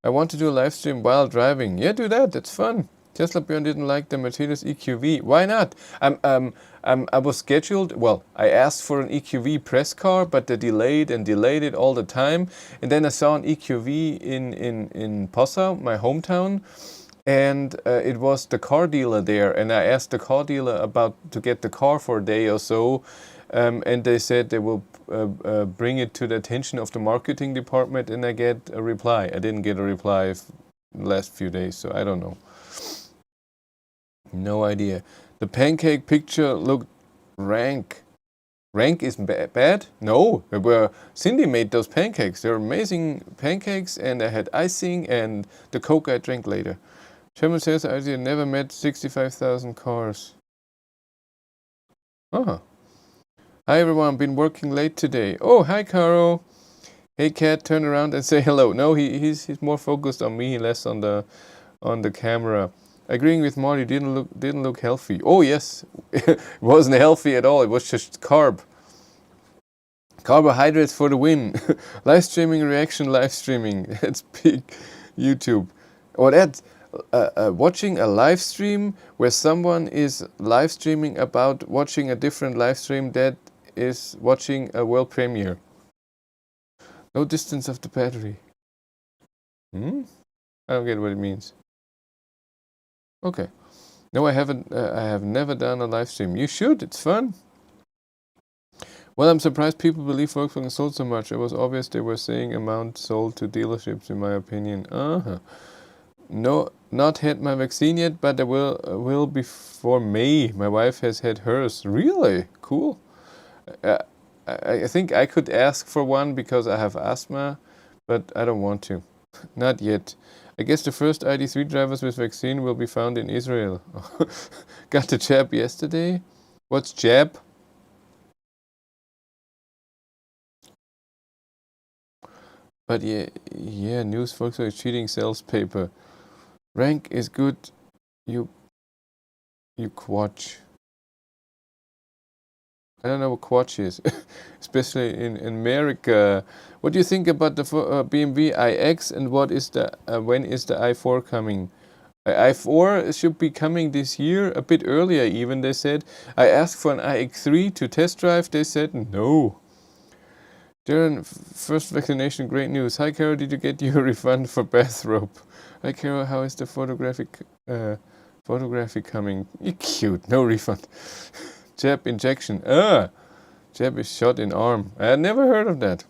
I want to do a live stream while driving. Yeah, do that. That's fun. Tesla Björn didn't like the Mercedes EQV. Why not? I was scheduled. Well, I asked for an EQV press car, but they delayed it all the time. And then I saw an EQV in Passau, my hometown, and it was the car dealer there. And I asked the car dealer about to get the car for a day or so, and they said they will bring it to the attention of the marketing department, and I get a reply. I didn't get a reply in the last few days, so I don't know. No idea. The pancake picture looked rank. Rank is bad? No, Cindy made those pancakes. They're amazing pancakes, and I had icing and the Coke I drank later. German sales I never met 65,000 cars. Hi everyone, been working late today. Oh, hi Caro. Hey Cat, turn around and say hello. No, he's more focused on me, less on the camera. Agreeing with Marty, didn't look healthy. Oh yes, it wasn't healthy at all. It was just carbohydrates for the win. Live streaming reaction, live streaming. That's big YouTube. Or that's watching a live stream where someone is live streaming about watching a different live stream that is watching a world premiere. No distance of the battery. I don't get what it means. Okay. No, I haven't. I have never done a live stream. You should. It's fun. Well, I'm surprised people believe Volkswagen sold so much. It was obvious they were saying amount sold to dealerships, in my opinion. No, not had my vaccine yet, but I will before May. My wife has had hers. Really? Cool. Uh, I think I could ask for one because I have asthma, but I don't want to. Not yet. I guess the first ID3 drivers with vaccine will be found in Israel. Got the jab yesterday? What's jab? But yeah, news Volkswagen cheating sales paper. Rank is good. You quatch. I don't know what quatch is, especially in America. What do you think about the BMW iX and what is the when is the i4 coming? i4 should be coming this year, a bit earlier even, they said. I asked for an iX3 to test drive, they said no. Darren, first vaccination, great news. Hi Carol, did you get your refund for bathrobe? Hi Carol, how is the photographic coming? Cute, no refund. Jab injection. Jab is shot in arm. I had never heard of that.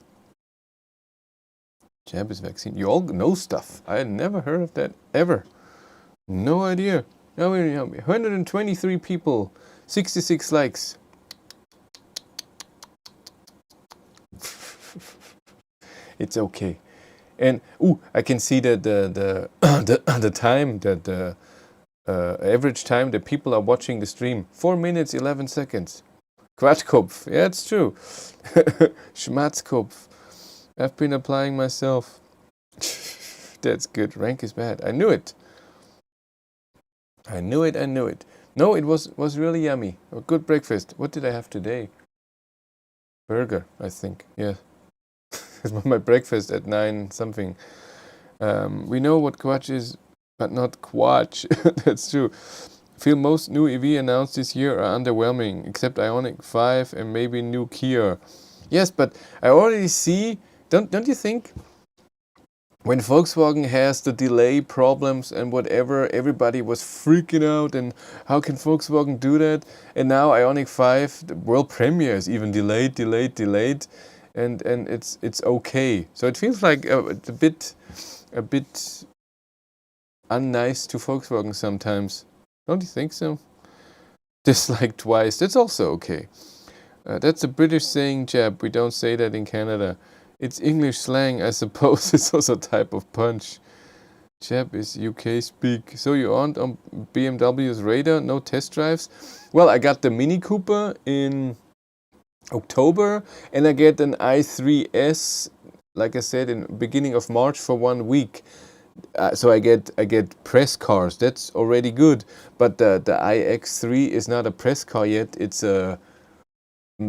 Jab is vaccine. You all know stuff. I had never heard of that ever. No idea. Now 123 people, 66 likes. It's okay. And I can see that the time that the average time that people are watching the stream, 4 minutes 11 seconds. Quatschkopf, yeah, it's true. Schmatzkopf. I've been applying myself. That's good. Rank is bad. I knew it. I knew it. No, it was really yummy. A good breakfast. What did I have today? Burger, I think. Yeah. It was my breakfast at 9 something. We know what quatch is, but not quatch. That's true. Feel most new EV announced this year are underwhelming, except Ioniq 5 and maybe new Kia. Yes, but I already see, don't you think? When Volkswagen has the delay problems and whatever, everybody was freaking out and how can Volkswagen do that? And now Ioniq 5, the world premiere is even delayed, and it's okay. So it feels like it's a bit unnice to Volkswagen sometimes. Don't you think so? Dislike twice, that's also okay. That's a British saying, jab. We don't say that in Canada. It's English slang, I suppose. It's also a type of punch. Jab is UK speak. So you aren't on BMW's radar? No test drives? Well, I got the Mini Cooper in October, and I get an i3S, like I said, in beginning of March for 1 week. So I get press cars. That's already good. But the iX3 is not a press car yet. It's a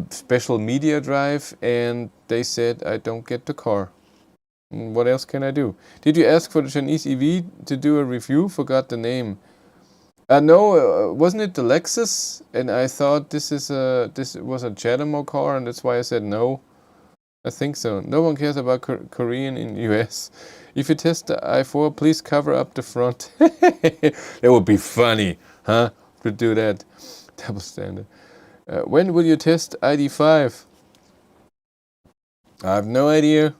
special media drive, and they said I don't get the car. What else can I do? Did you ask for the Chinese EV to do a review? Forgot the name. No, wasn't it the Lexus? And I thought this was a Jadamo car, and that's why I said no. I think so. No one cares about Korean in US. If you test the i4, please cover up the front. That would be funny, huh? To do that. Double standard. When will you test ID5? I have no idea.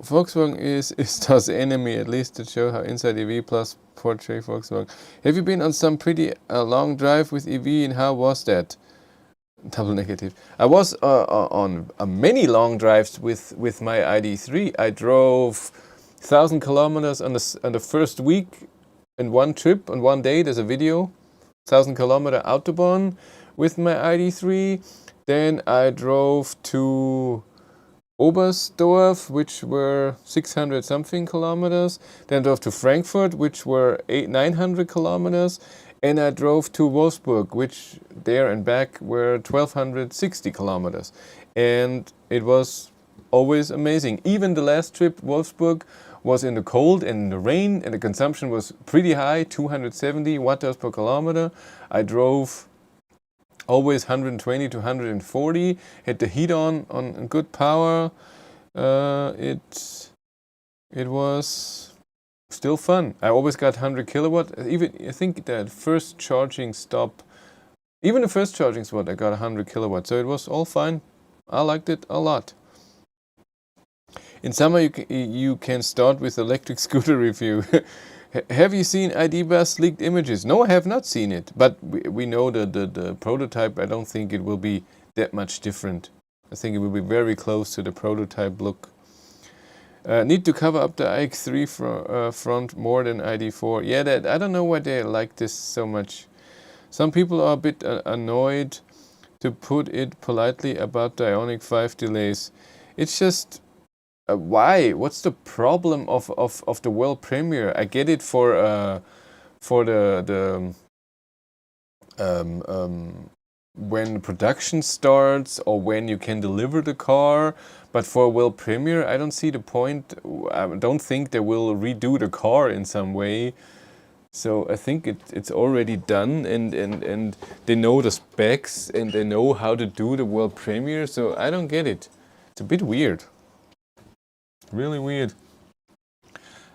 Volkswagen is Star's enemy, at least to show how Inside EV Plus portray Volkswagen. Have you been on some pretty long drive with EV, and how was that? Double negative. I was on many long drives with my ID3. I drove 1,000 kilometers on the first week in one trip, on one day. There's a video. 1,000 kilometer Autobahn with my ID3. Then I drove to Oberstdorf, which were 600 something kilometers. Then I drove to Frankfurt, which were 900 kilometers. And I drove to Wolfsburg, which there and back were 1,260 kilometers. And it was always amazing. Even the last trip, Wolfsburg, was in the cold and in the rain, and the consumption was pretty high, 270 watt-hours per kilometer. I drove always 120 to 140, had the heat on good power. It was still fun. I always got 100 kilowatt. Even I think that first charging stop, even the first charging spot, I got 100 kilowatt. So it was all fine. I liked it a lot. In summer, you can start with electric scooter review. Have you seen ID Bus leaked images? No, I have not seen it. But we know the prototype. I don't think it will be that much different. I think it will be very close to the prototype look. Need to cover up the iX3 front more than ID4. Yeah, I don't know why they like this so much. Some people are a bit annoyed, to put it politely, about the Ioniq 5 delays. It's just... why? What's the problem of the world premiere? I get it for the when production starts or when you can deliver the car, but for a world premiere, I don't see the point. I don't think they will redo the car in some way. So I think it's already done, and they know the specs and they know how to do the world premiere. So I don't get it. It's a bit weird. Really weird.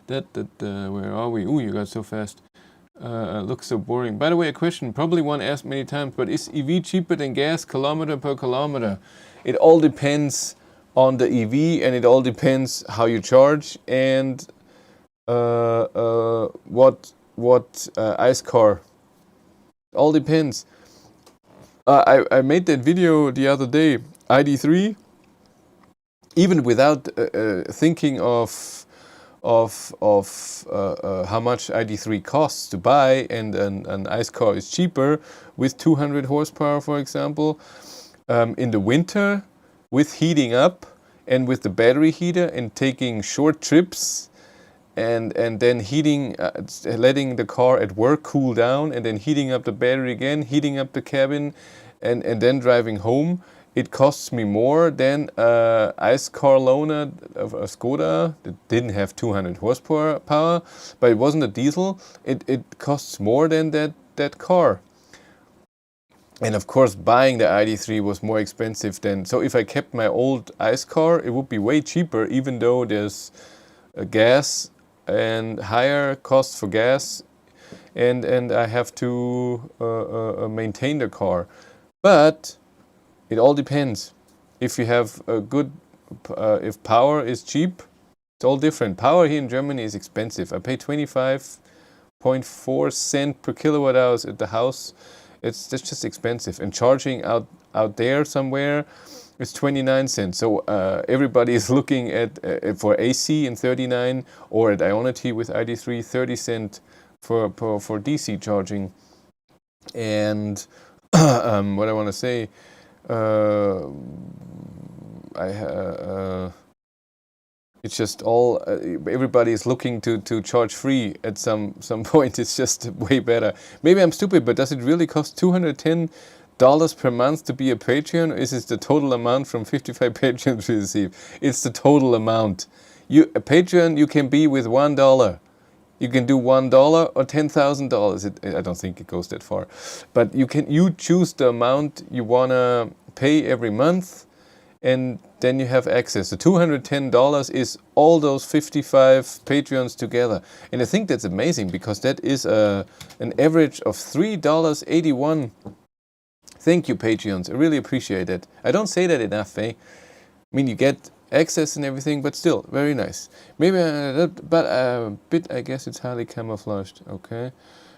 Where are we? Ooh, you got so fast. Looks so boring. By the way, a question probably one asked many times, but is EV cheaper than gas kilometer per kilometer? It all depends on the EV, and it all depends how you charge and what ICE car. All depends. I made that video the other day. ID3, even without thinking of how much ID3 costs to buy, and an ICE car is cheaper with 200 horsepower, for example, in the winter, with heating up and with the battery heater and taking short trips, and then heating, letting the car at work cool down, and then heating up the battery again, heating up the cabin, and then driving home. It costs me more than a ICE car loaner of a Skoda that didn't have 200 horsepower, but it wasn't a diesel. It costs more than that car. And of course, buying the ID3 was more expensive than... So if I kept my old ICE car, it would be way cheaper, even though there's gas and higher costs for gas, and I have to maintain the car. But it all depends. If you have a good, if power is cheap, it's all different. Power here in Germany is expensive. I pay 25.4 cents per kilowatt hours at the house. That's just expensive. And charging out there somewhere is 29 cents. So everybody is looking at for AC in 39, or at Ionity with ID3 30 cents for DC charging. And what I want to say. It's just all everybody is looking to charge free at some point. It's just way better. Maybe I'm stupid, but does it really cost $210 per month to be a Patreon? Or is it the total amount from 55 Patreons we receive? It's the total amount. A Patreon you can be with $1. You can do $1 or $10,000. I don't think it goes that far, but you choose the amount you wanna pay every month, and then you have access. The $210 is all those 55 Patreons together, and I think that's amazing, because that is an average of $3.81. Thank you, Patreons. I really appreciate it. I don't say that enough, eh? I mean, you get access and everything, but still very nice. Maybe but a bit, I guess it's highly camouflaged. Okay,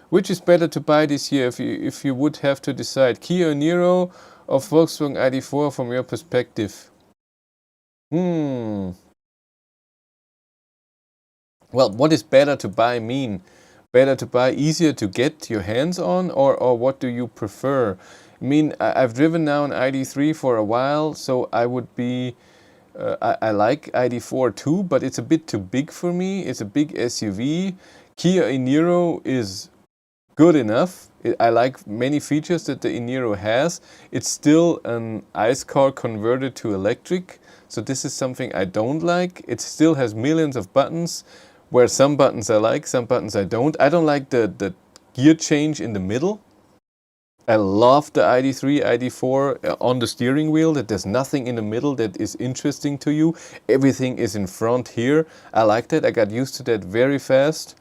which is better to buy this year if you would have to decide, Kia Niro or Volkswagen ID4 from your perspective? Well, what is better to buy mean? Better to buy, easier to get your hands on, or what do you prefer? I mean, I've driven now an ID3 for a while, so I would be I like ID4 too, but it's a bit too big for me. It's a big SUV. Kia e-Niro is good enough. I like many features that the e-Niro has. It's still an ICE car converted to electric, so this is something I don't like. It still has millions of buttons, where some buttons I like, some buttons I don't. I don't like the gear change in the middle. I love the ID3, ID4 on the steering wheel, that there's nothing in the middle that is interesting to you. Everything is in front here. I like that. I got used to that very fast.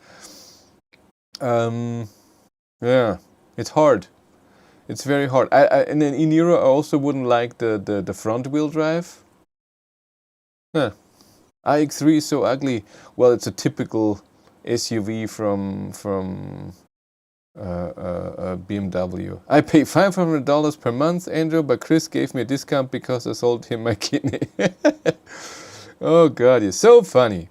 Yeah, it's hard. It's very hard. And then in Niro, I also wouldn't like the front wheel drive. Huh. iX3 is so ugly. Well, it's a typical SUV from BMW. I pay $500 per month, Andrew, but Chris gave me a discount because I sold him my kidney. Oh God, you're so funny.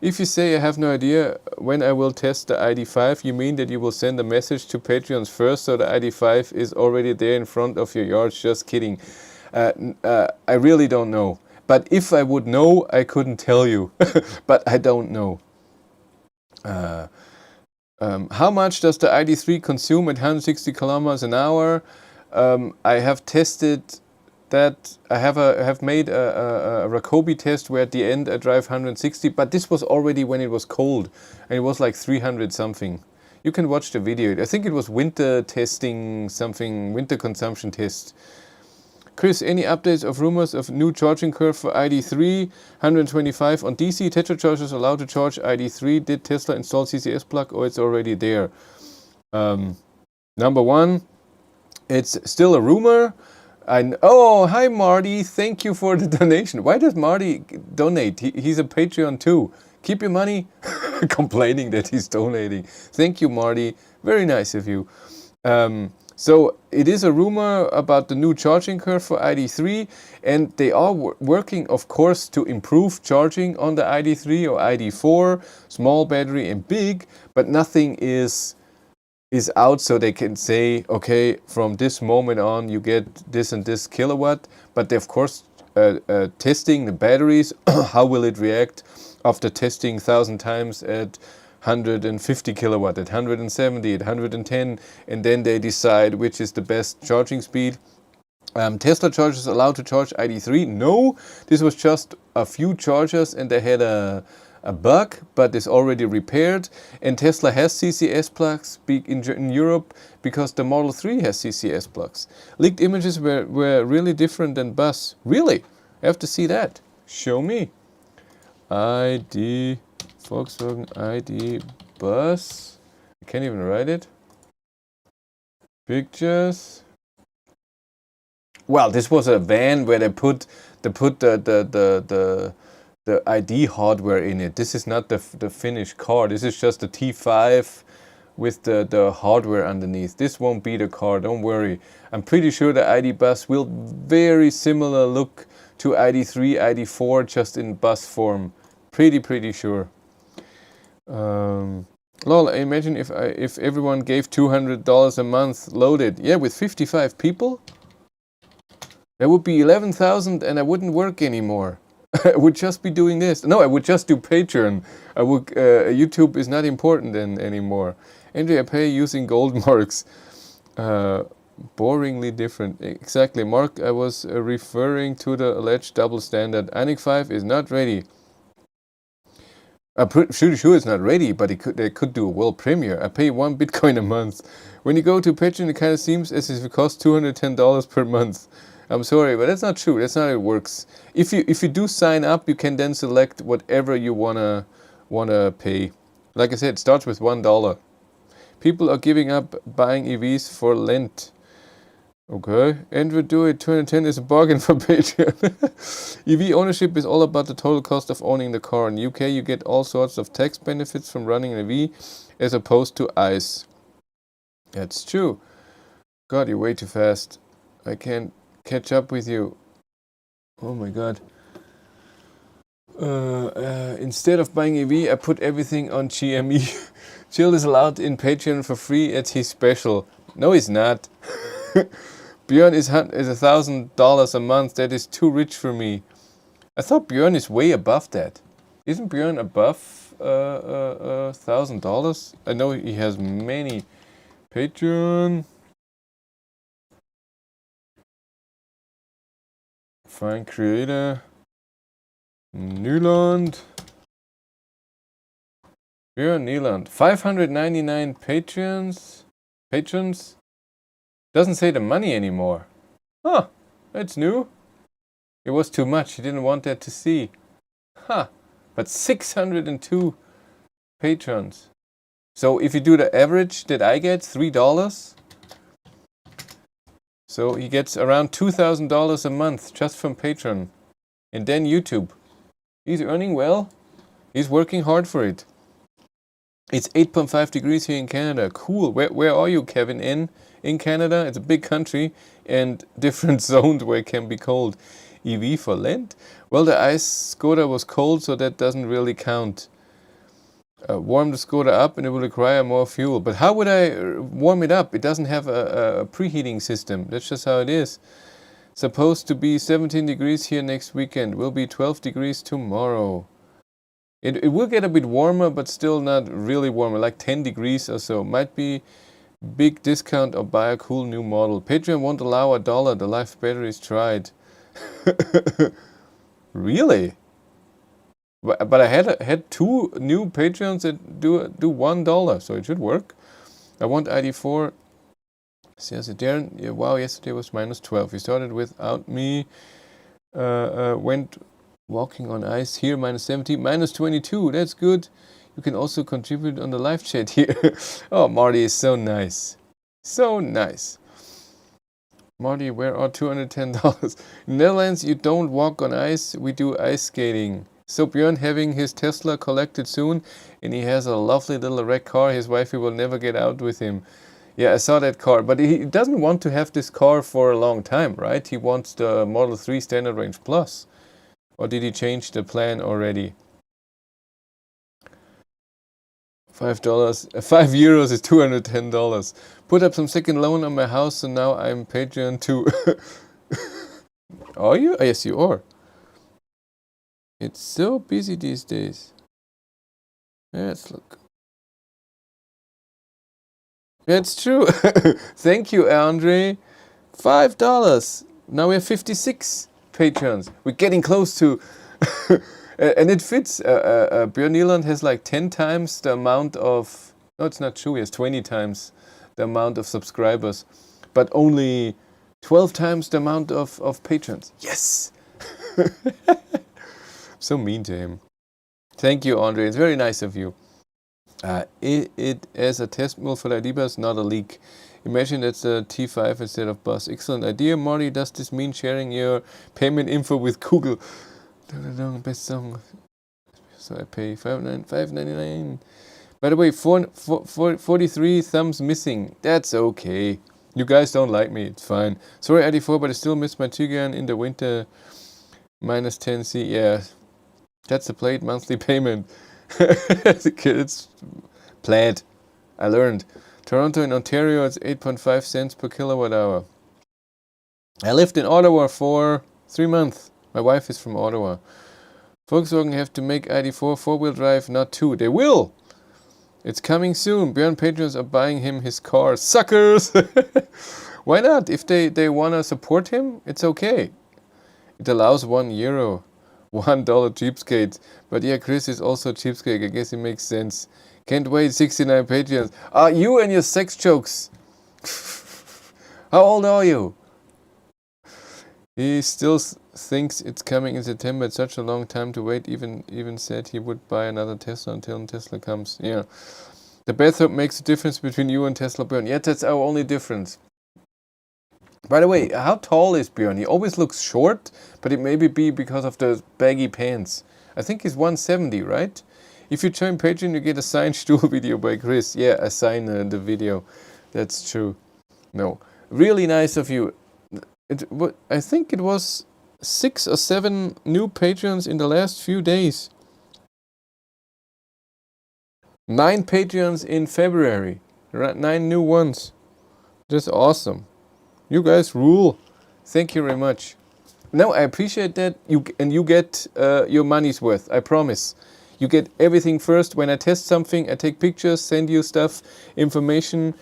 If you say I have no idea when I will test the ID.5, you mean that you will send a message to Patreons first so the ID.5 is already there in front of your yard? Just kidding. I really don't know. But if I would know, I couldn't tell you. But I don't know. How much does the ID.3 consume at 160 kilometers an hour? I have tested that. I have made a Rakobi test where at the end I drive 160, but this was already when it was cold, and it was like 300 something. You can watch the video. I think it was winter testing something, winter consumption test. Chris, any updates of rumors of new charging curve for ID.3, 125 on DC? Tesla chargers allowed to charge ID.3. Did Tesla install CCS plug or it's already there? Number one, it's still a rumor. Oh, hi Marty, thank you for the donation. Why does Marty donate? He's a Patreon too. Keep your money. Complaining that he's donating. Thank you, Marty. Very nice of you. So it is a rumor about the new charging curve for ID.3, and they are working, of course, to improve charging on the ID.3 or ID.4, small battery and big, but nothing is out so they can say, okay, from this moment on you get this and this kilowatt, but they're of course testing the batteries. How will it react after testing 1,000 times at 150 kilowatt, at 170, at 110, and then they decide which is the best charging speed. Tesla chargers allowed to charge ID.3? No, this was just a few chargers and they had a bug, but it's already repaired. And Tesla has CCS plugs in Europe because the Model 3 has CCS plugs. Leaked images were really different than bus. Really? I have to see that. Show me. ID, Volkswagen ID bus. I can't even write it. Pictures. Well, this was a van where they put the ID hardware in it. This is not the finished car. This is just the T5 with the hardware underneath. This won't be the car, don't worry. I'm pretty sure the ID bus will very similar look to ID.3, ID.4, just in bus form. Pretty sure. Lol, I imagine if everyone gave $200 a month loaded. Yeah, with 55 people? That would be 11,000 and I wouldn't work anymore. I would just be doing this. No, I would just do Patreon. I would. YouTube is not important anymore. Andrew, I pay using gold marks. Boringly different. Exactly, Mark. I was referring to the alleged double standard. INIC 5 is not ready. I'm pretty sure it's not ready, but they could do a world premiere. I pay 1 Bitcoin a month. When you go to Patreon, it kind of seems as if it costs $210 per month. I'm sorry, but that's not true. That's not how it works. If you do sign up, you can then select whatever you wanna pay. Like I said, it starts with $1. People are giving up buying EVs for Lent. Okay, Andrew, do it. 210 is a bargain for Patreon. EV ownership is all about the total cost of owning the car. In the UK, you get all sorts of tax benefits from running an EV as opposed to ICE. That's true. God, you're way too fast. I can't catch up with you. Oh my God. Instead of buying EV, I put everything on GME. Jill is allowed in Patreon for free at his special. No, he's not. Björn is $1,000 a month. That is too rich for me. I thought Björn is way above that. Isn't Björn above $1,000? I know he has many. Patreon. Find creator. Nyland. Björn Nyland. 599 patrons. Doesn't say the money anymore. Huh, that's new. It was too much. He didn't want that to see. Huh, but 602 patrons. So if you do the average that I get, $3. So he gets around $2,000 a month just from Patreon. And then YouTube. He's earning well. He's working hard for it. It's 8.5 degrees here in Canada. Cool. Where are you, Kevin? In Canada? It's a big country and different zones where it can be cold. EV for Lent? Well, the ice Skoda was cold, so that doesn't really count. Warm the Skoda up and it will require more fuel. But how would I warm it up? It doesn't have a preheating system. That's just how it is. Supposed to be 17 degrees here next weekend. Will be 12 degrees tomorrow. It will get a bit warmer, but still not really warmer, like 10 degrees or so. Might be big discount or buy a cool new model. Patreon won't allow $1. The life battery is tried. Really? But I had two new Patreons that do $1, so it should work. I want ID4. Says Darren, yeah, wow, yesterday was -12. We started without me. Went walking on ice here, -17, -22. That's good. You can also contribute on the live chat here. Oh, Marty is so nice. So nice. Marty, where are $210? In Netherlands, you don't walk on ice. We do ice skating. So Björn having his Tesla collected soon, and he has a lovely little red car. His wifey will never get out with him. Yeah, I saw that car, but he doesn't want to have this car for a long time, right? He wants the Model 3 Standard Range Plus. Or did he change the plan already? $5, €5 is $210. Put up some second loan on my house, so now I'm Patreon too. Are you? Yes, you are. It's so busy these days. Let's look. That's true. Thank you, Andre. $5. Now we have 56 Patreons. We're getting close to... and it fits. Björn Nyland has like 10 times the amount of... No, it's not true. He has 20 times the amount of subscribers. But only 12 times the amount of patrons. Yes! So mean to him. Thank you, Andre. It's very nice of you. It as a test mule for the ID bus, not a leak. Imagine that's a T5 instead of bus. Excellent idea, Marty. Does this mean sharing your payment info with Google? Best song. So I pay $5.99. By the way, 43 thumbs missing. That's okay. You guys don't like me. It's fine. Sorry, ID4, but I still miss my Tiguan in the winter. -10C. Yeah, that's the plate monthly payment. It's planned. I learned. Toronto and Ontario, it's 8.5 cents per kilowatt hour. I lived in Ottawa for 3 months. My wife is from Ottawa. Volkswagen have to make ID4 4-wheel drive, not 2. They will! It's coming soon. Björn patrons are buying him his car. Suckers! Why not? If they want to support him, it's okay. It allows €1. $1 cheapskate. But yeah, Chris is also cheapskate. I guess it makes sense. Can't wait, 69 Patreons. You and your sex jokes. How old are you? He still thinks it's coming in September. It's such a long time to wait. Even said he would buy another Tesla until Tesla comes. Yeah. The bathrobe makes a difference between you and Tesla, Björn. Yeah, that's our only difference. By the way, how tall is Björn? He always looks short, but it may be because of the baggy pants. I think he's 170, right? If you join Patreon, you get a signed stool video by Chris. Yeah, I sign the video. That's true. No. Really nice of you. I think it was 6 or 7 new Patreons in the last few days. 9 Patreons in February. 9 new ones. That's awesome. You guys rule. Thank you very much. No, I appreciate that. You get your money's worth. I promise. You get everything first. When I test something, I take pictures, send you stuff, information.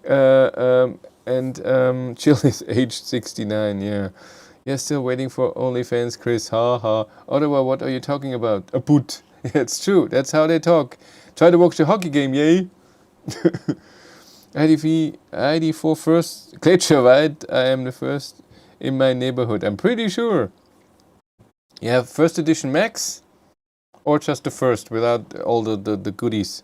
Jill is aged 69. Yeah. Yeah, still waiting for OnlyFans, Chris. Ha ha. Ottawa, what are you talking about? A boot. Yeah, it's true. That's how they talk. Try to watch the hockey game, yay. ID4 first. Gletscherwald. I am the first in my neighborhood. I'm pretty sure. You have first edition Max or just the first without all the goodies.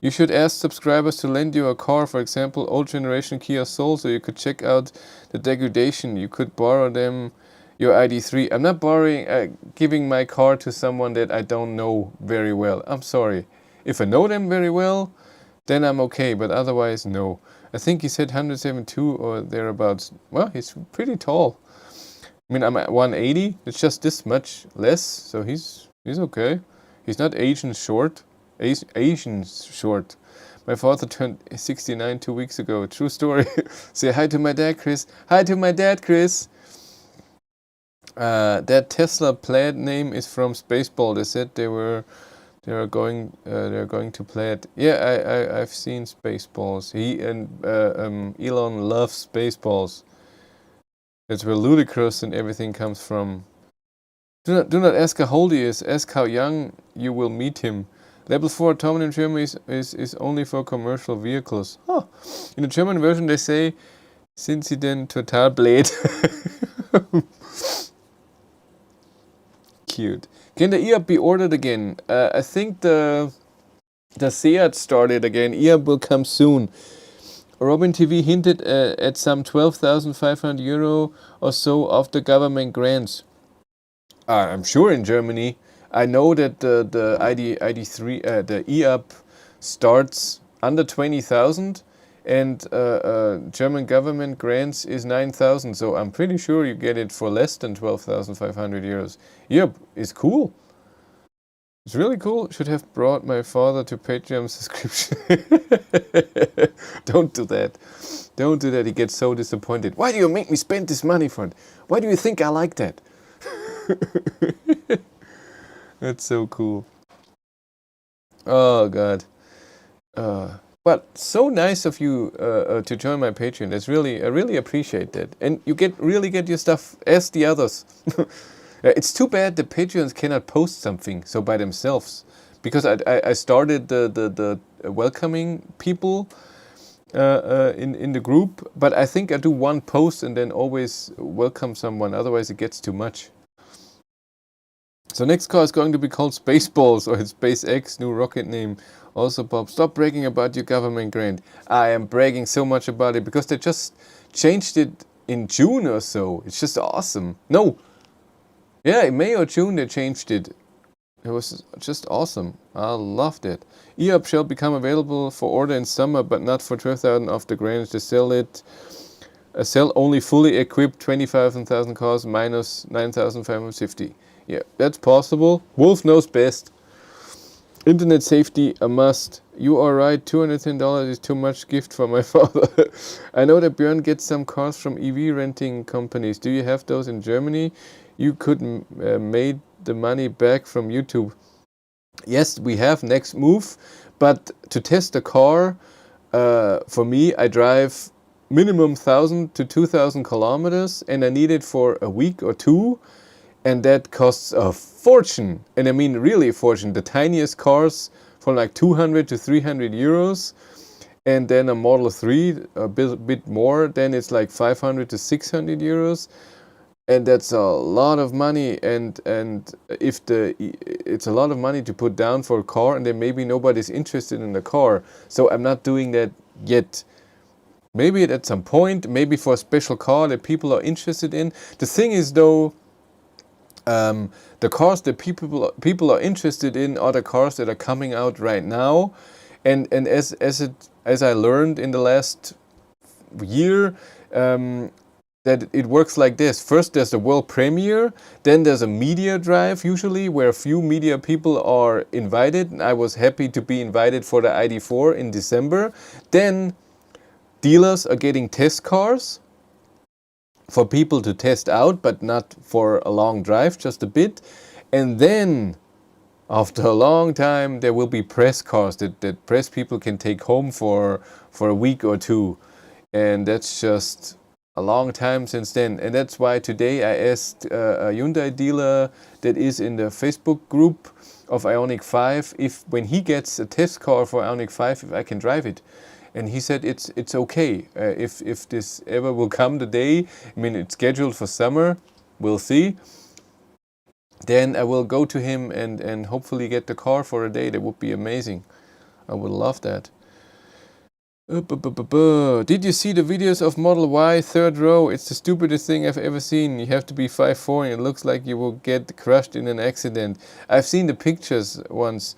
You should ask subscribers to lend you a car, for example, old generation Kia Soul, so you could check out the degradation. You could borrow them your ID3. I'm not giving my car to someone that I don't know very well. I'm sorry. If I know them very well, then I'm okay, but otherwise, no. I think he said 172 or thereabouts. Well, he's pretty tall. I mean, I'm at 180. It's just this much less, so he's okay. He's not Asian short. Asian short. My father turned 69 2 weeks ago. True story. Say hi to my dad, Chris. Hi to my dad, Chris. That Tesla Plaid name is from Spaceball. They said they're going to Plaid. Yeah, I've seen Spaceballs. He and Elon loves Spaceballs. That's where Ludicrous and everything comes from. Do not ask how old he is. Ask how young you will meet him. Level 4 autonomy in Germany is only for commercial vehicles. Huh. In the German version they say, sind Sie denn total blöd? Cute. Can the e-up be ordered again? I think the Seat started again. E-up will come soon. Robin TV hinted at some 12,500 euro or so of the government grants. I'm sure in Germany. I know that the ID3, the e-up starts under 20,000 and German government grants is 9,000. So I'm pretty sure you get it for less than 12,500 euros. E-up is cool. It's really cool. Should have brought my father to Patreon subscription. Don't do that. Don't do that. He gets so disappointed. Why do you make me spend this money for it? Why do you think I like that? That's so cool. Oh God. But so nice of you to join my Patreon. That's really, I really appreciate that. And you really get your stuff as the others. It's too bad the Patreons cannot post something so by themselves, because I started the welcoming people in the group, but I think I do one post and then always welcome someone. Otherwise, it gets too much. So next car is going to be called Spaceballs, or it's SpaceX, new rocket name. Also, Bob, stop bragging about your government grant. I am bragging so much about it because they just changed it in June or so. It's just awesome. No. Yeah, in May or June they changed it. It was just awesome. I loved it. E-up shall become available for order in summer, but not for 12,000 of the grants. They sell only fully equipped 25,000 cars minus 9,550. Yeah, that's possible. Wolf knows best. Internet safety a must. You are right, $210 is too much gift for my father. I know that Björn gets some cars from EV renting companies. Do you have those in Germany? You could made the money back from YouTube. Yes, we have next move, but to test a car, for me, I drive minimum 1,000 to 2,000 kilometers, and I need it for a week or two, and that costs a fortune. And I mean really a fortune. The tiniest cars from like 200 to 300 euros, and then a Model 3 a bit more, then it's like 500 to 600 euros. And that's a lot of money, and if it's a lot of money to put down for a car, and then maybe nobody's interested in the car. So I'm not doing that yet. Maybe at some point, maybe for a special car that people are interested in. The thing is though, the cars that people are interested in are the cars that are coming out right now, and as I learned in the last year. That it works like this. First there's the world premiere, then there's a media drive usually where a few media people are invited. And I was happy to be invited for the ID4 in December. Then dealers are getting test cars for people to test out, but not for a long drive, just a bit. And then after a long time there will be press cars that press people can take home for a week or two. And that's just a long time since then, and that's why today I asked a Hyundai dealer that is in the Facebook group of Ioniq 5 if when he gets a test car for Ioniq 5 if I can drive it, and he said it's okay. If this ever will come the day, I mean it's scheduled for summer, we'll see, then I will go to him and hopefully get the car for a day. That would be amazing. I would love that. Did you see the videos of Model Y third row? It's the stupidest thing I've ever seen. You have to be 5'4" and it looks like you will get crushed in an accident. I've seen the pictures once.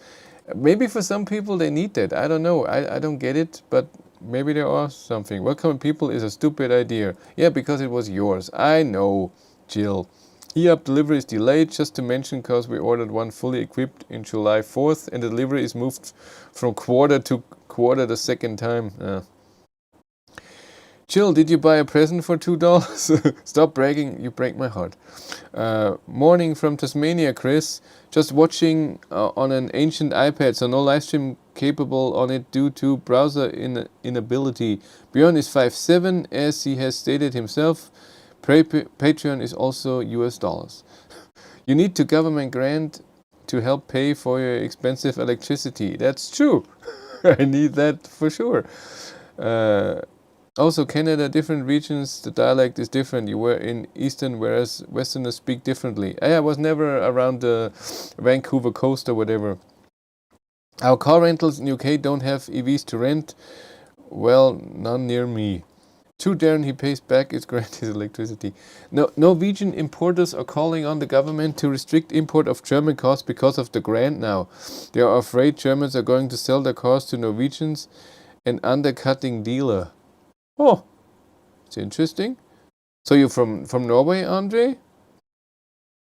Maybe for some people they need that. I don't know. I don't get it, but maybe there are something. Welcome people is a stupid idea. Yeah, because it was yours. I know, Jill. E-up delivery is delayed, just to mention, because we ordered one fully equipped in July 4th and the delivery is moved from quarter to quarter the second time. Jill, did you buy a present for $2? Stop bragging, you break my heart. Morning from Tasmania, Chris. Just watching on an ancient iPad, so no live stream capable on it due to browser inability. Björn is 5'7", as he has stated himself. Patreon is also US dollars. You need to government grant to help pay for your expensive electricity. That's true. I need that for sure. Also, Canada, different regions, the dialect is different. You were in Eastern, whereas Westerners speak differently. I was never around the Vancouver coast or whatever. Our car rentals in UK don't have EVs to rent. Well, none near me. To Darren, he pays back his grant his electricity. Norwegian importers are calling on the government to restrict import of German cars because of the grant now. They are afraid Germans are going to sell their cars to Norwegians and undercutting dealer. Oh, it's interesting. So you're from Norway, Andre?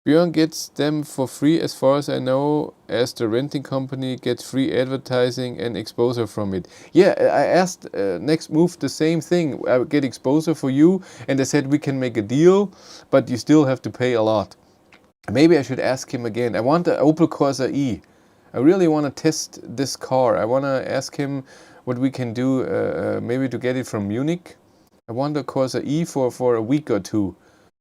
Björn gets them for free as far as I know, as the renting company gets free advertising and exposure from it. Yeah, I asked Next Move the same thing. I would get exposure for you and they said we can make a deal, but you still have to pay a lot. Maybe I should ask him again. I want the Opel Corsa E. I really want to test this car. I want to ask him what we can do, maybe to get it from Munich. I want the Corsa E for a week or two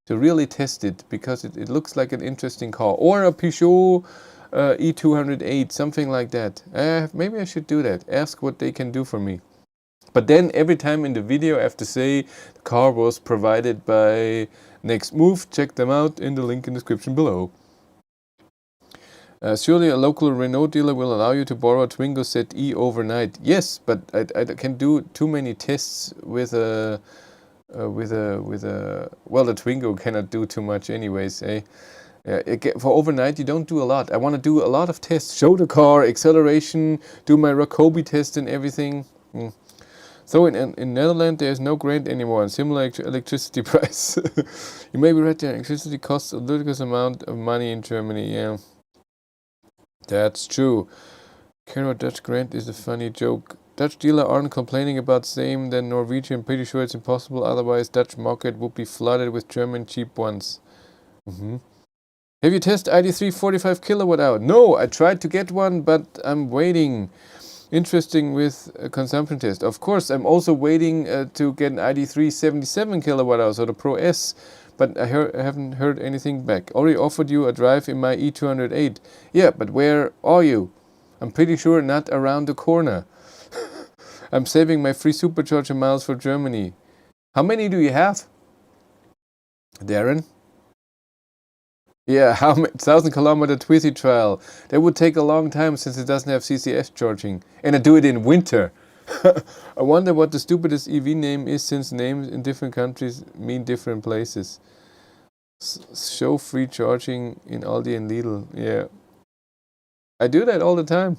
to really test it, because it looks like an interesting car. Or a Peugeot E208, something like that. Maybe I should do that. Ask what they can do for me. But then every time in the video I have to say the car was provided by Next Move. Check them out in the link in the description below. Surely a local Renault dealer will allow you to borrow a Twingo Set E overnight. Yes, but I can do too many tests with a well, the Twingo cannot do too much anyways, eh? For overnight you don't do a lot. I want to do a lot of tests, show the car, acceleration, do my Rockobi test and everything. So in Netherlands there is no grant anymore and similar electricity price. You may be right there, electricity costs a ludicrous amount of money in Germany, yeah. That's true. Carrot Dutch grant is a funny joke. Dutch dealer aren't complaining about same than Norwegian. Pretty sure it's impossible, otherwise Dutch market would be flooded with German cheap ones. Have you tested ID3 45 kilowatt hour? No, I tried to get one, but I'm waiting. Interesting with a consumption test. Of course, I'm also waiting to get an ID3 77 kilowatt hours or the Pro S, but I haven't heard anything back. Already offered you a drive in my E208. Yeah, but where are you? I'm pretty sure not around the corner. I'm saving my free supercharger miles for Germany. How many do you have, Darren? Yeah, how many 1,000-kilometer Twizy trial? That would take a long time since it doesn't have CCS charging. And I do it in winter. I wonder what the stupidest EV name is, since names in different countries mean different places. Show free charging in Aldi and Lidl. Yeah. I do that all the time.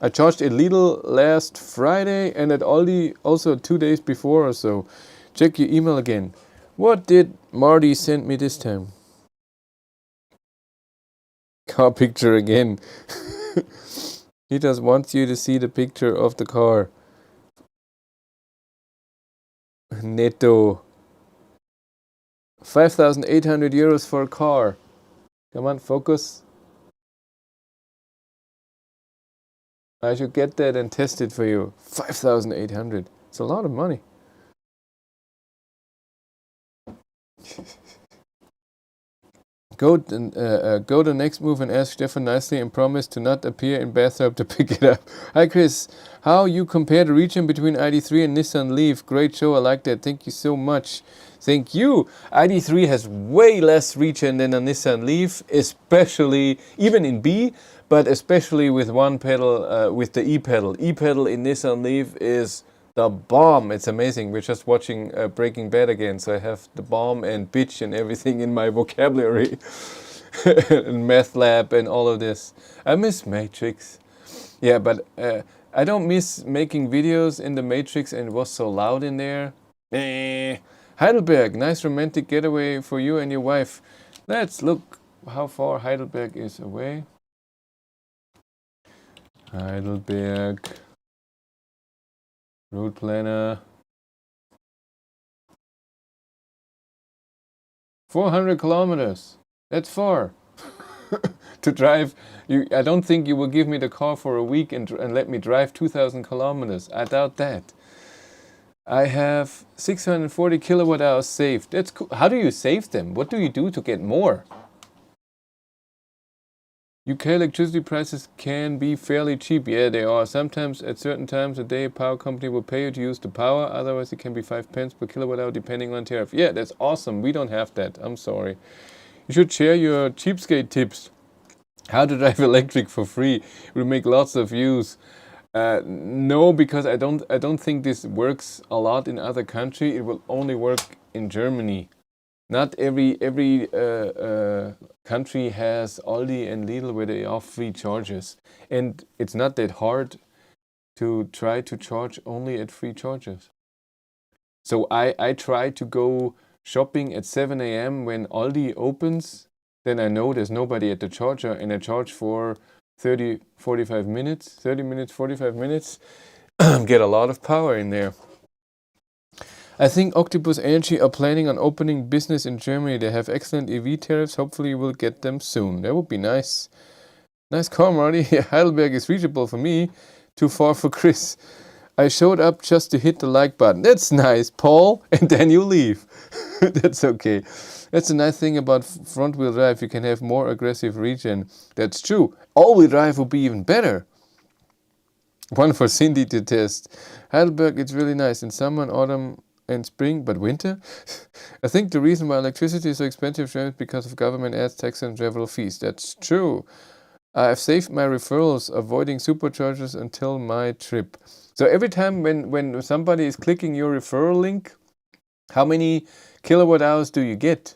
I charged at Lidl last Friday and at Aldi also 2 days before or so. Check your email again. What did Marty send me this time? Car picture again. He just wants you to see the picture of the car. Netto. 5,800 euros for a car. Come on, focus. I should get that and test it for you. 5,800. It's a lot of money. Go to Next Move and ask Stefan nicely and promise to not appear in bathtub to pick it up. Hi Chris, how you compare the region between ID3 and Nissan Leaf? Great show, I like that. Thank you so much. Thank you. ID3 has way less region than a Nissan Leaf, especially even in B, but especially with one pedal, with the E-pedal. E-pedal in Nissan Leaf is The bomb. It's amazing. We're just watching Breaking Bad again, so I have the bomb and bitch and everything in my vocabulary. And meth lab and all of this. I miss Matrix. Yeah, but I don't miss making videos in the Matrix, and it was so loud in there. Heidelberg, nice romantic getaway for you and your wife. Let's look how far Heidelberg is away. Heidelberg. Route planner. 400 kilometers. That's far. To drive. I don't think you will give me the car for a week and let me drive 2,000 kilometers. I doubt that. I have 640 kilowatt hours saved. That's cool. How do you save them? What do you do to get more? UK electricity prices can be fairly cheap. Yeah, they are. Sometimes at certain times a day a power company will pay you to use the power. Otherwise it can be 5 pence per kilowatt hour depending on tariff. Yeah, that's awesome. We don't have that. I'm sorry. You should share your cheapskate tips. How to drive electric for free. It will make lots of views. No, because I don't think this works a lot in other countries. It will only work in Germany. Not every country has Aldi and Lidl where they offer free charges. And it's not that hard to try to charge only at free charges. So I try to go shopping at 7 a.m. when Aldi opens. Then I know there's nobody at the charger, and I charge for 30 minutes, 45 minutes. Get a lot of power in there. I think Octopus Energy are planning on opening business in Germany. They have excellent EV tariffs. Hopefully we'll get them soon. That would be nice. Nice car, Marty. Heidelberg is reachable for me. Too far for Chris. I showed up just to hit the like button. That's nice, Paul. And then you leave. That's okay. That's a nice thing about front-wheel drive. You can have more aggressive regen. That's true. All-wheel drive would be even better. One for Cindy to test. Heidelberg, it's really nice. In summer and autumn and spring, but winter? I think the reason why electricity is so expensive is because of government ads, tax and travel fees. That's true. I've saved my referrals, avoiding superchargers until my trip. So every time when somebody is clicking your referral link, how many kilowatt hours do you get?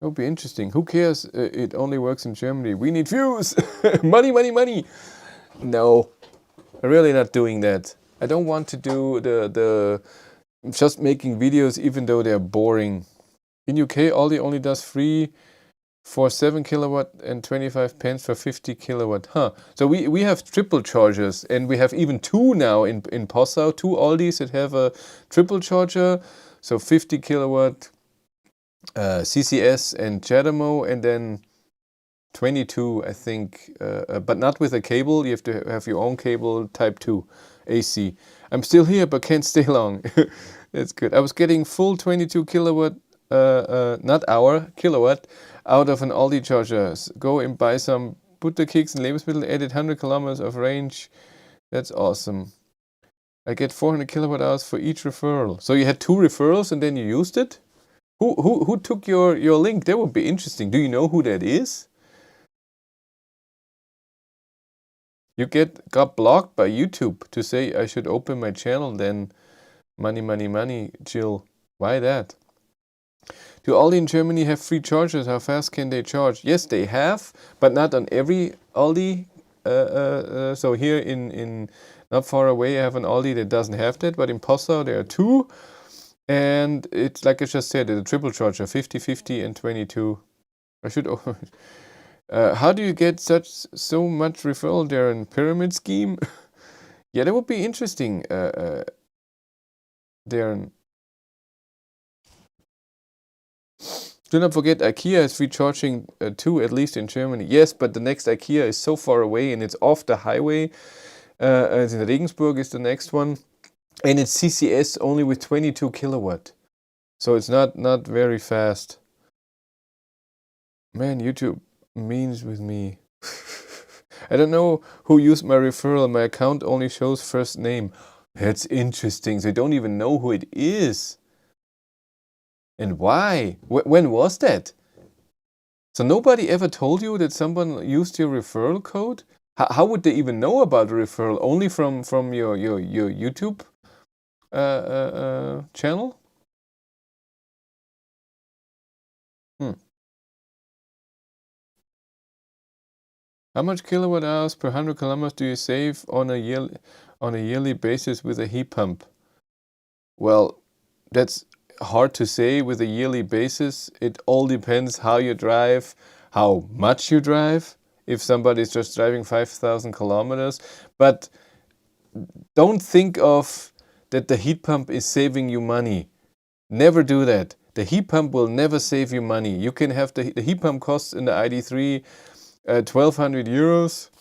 That would be interesting. Who cares? It only works in Germany. We need views. Money, money, money. No, I'm really not doing that. I don't want to do the just making videos even though they're boring. In UK, Aldi only does free for 7 kilowatt and 25 pence for 50 kilowatt. So we have triple chargers, and we have even two now in Passau, two Aldis that have a triple charger. So 50 kilowatt CCS and Chadamo, and then 22, I think, but not with a cable. You have to have your own cable, type 2 AC. I'm still here, but can't stay long. That's good. I was getting full 22 kilowatt, not hour, kilowatt, out of an Aldi charger. Go and buy some Butterkeks and Lebensmittel, added 100 kilometers of range. That's awesome. I get 400 kilowatt hours for each referral. So you had 2 referrals and then you used it? Who took your link? That would be interesting. Do you know who that is? You got blocked by YouTube to say I should open my channel, then money, money, money, Jill. Why that? Do Aldi in Germany have free chargers? How fast can they charge? Yes, they have, but not on every Aldi. So here in not far away, I have an Aldi that doesn't have that, but in Passau there are 2. And it's like I just said, it's a triple charger, 50, 50, and 22. I should... how do you get so much referral there in pyramid scheme? Yeah, that would be interesting, Darren. Do not forget, IKEA is free charging too, at least in Germany. Yes, but the next IKEA is so far away and it's off the highway. It's in Regensburg is the next one. And it's CCS only with 22 kilowatt. So it's not very fast. Man, YouTube means with me. I don't know who used my referral. My account only shows first name. That's interesting. They don't even know who it is. And why? When was that? So nobody ever told you that someone used your referral code? How would they even know about the referral? Only from your YouTube channel? Hmm. How much kilowatt hours per 100 kilometers do you save on a yearly basis with a heat pump? Well, that's hard to say with a yearly basis. It all depends how you drive, how much you drive. If somebody's just driving 5,000 kilometers, but don't think of that the heat pump is saving you money. Never do that. The heat pump will never save you money. You can have the heat pump costs in the ID3 1,200 euros.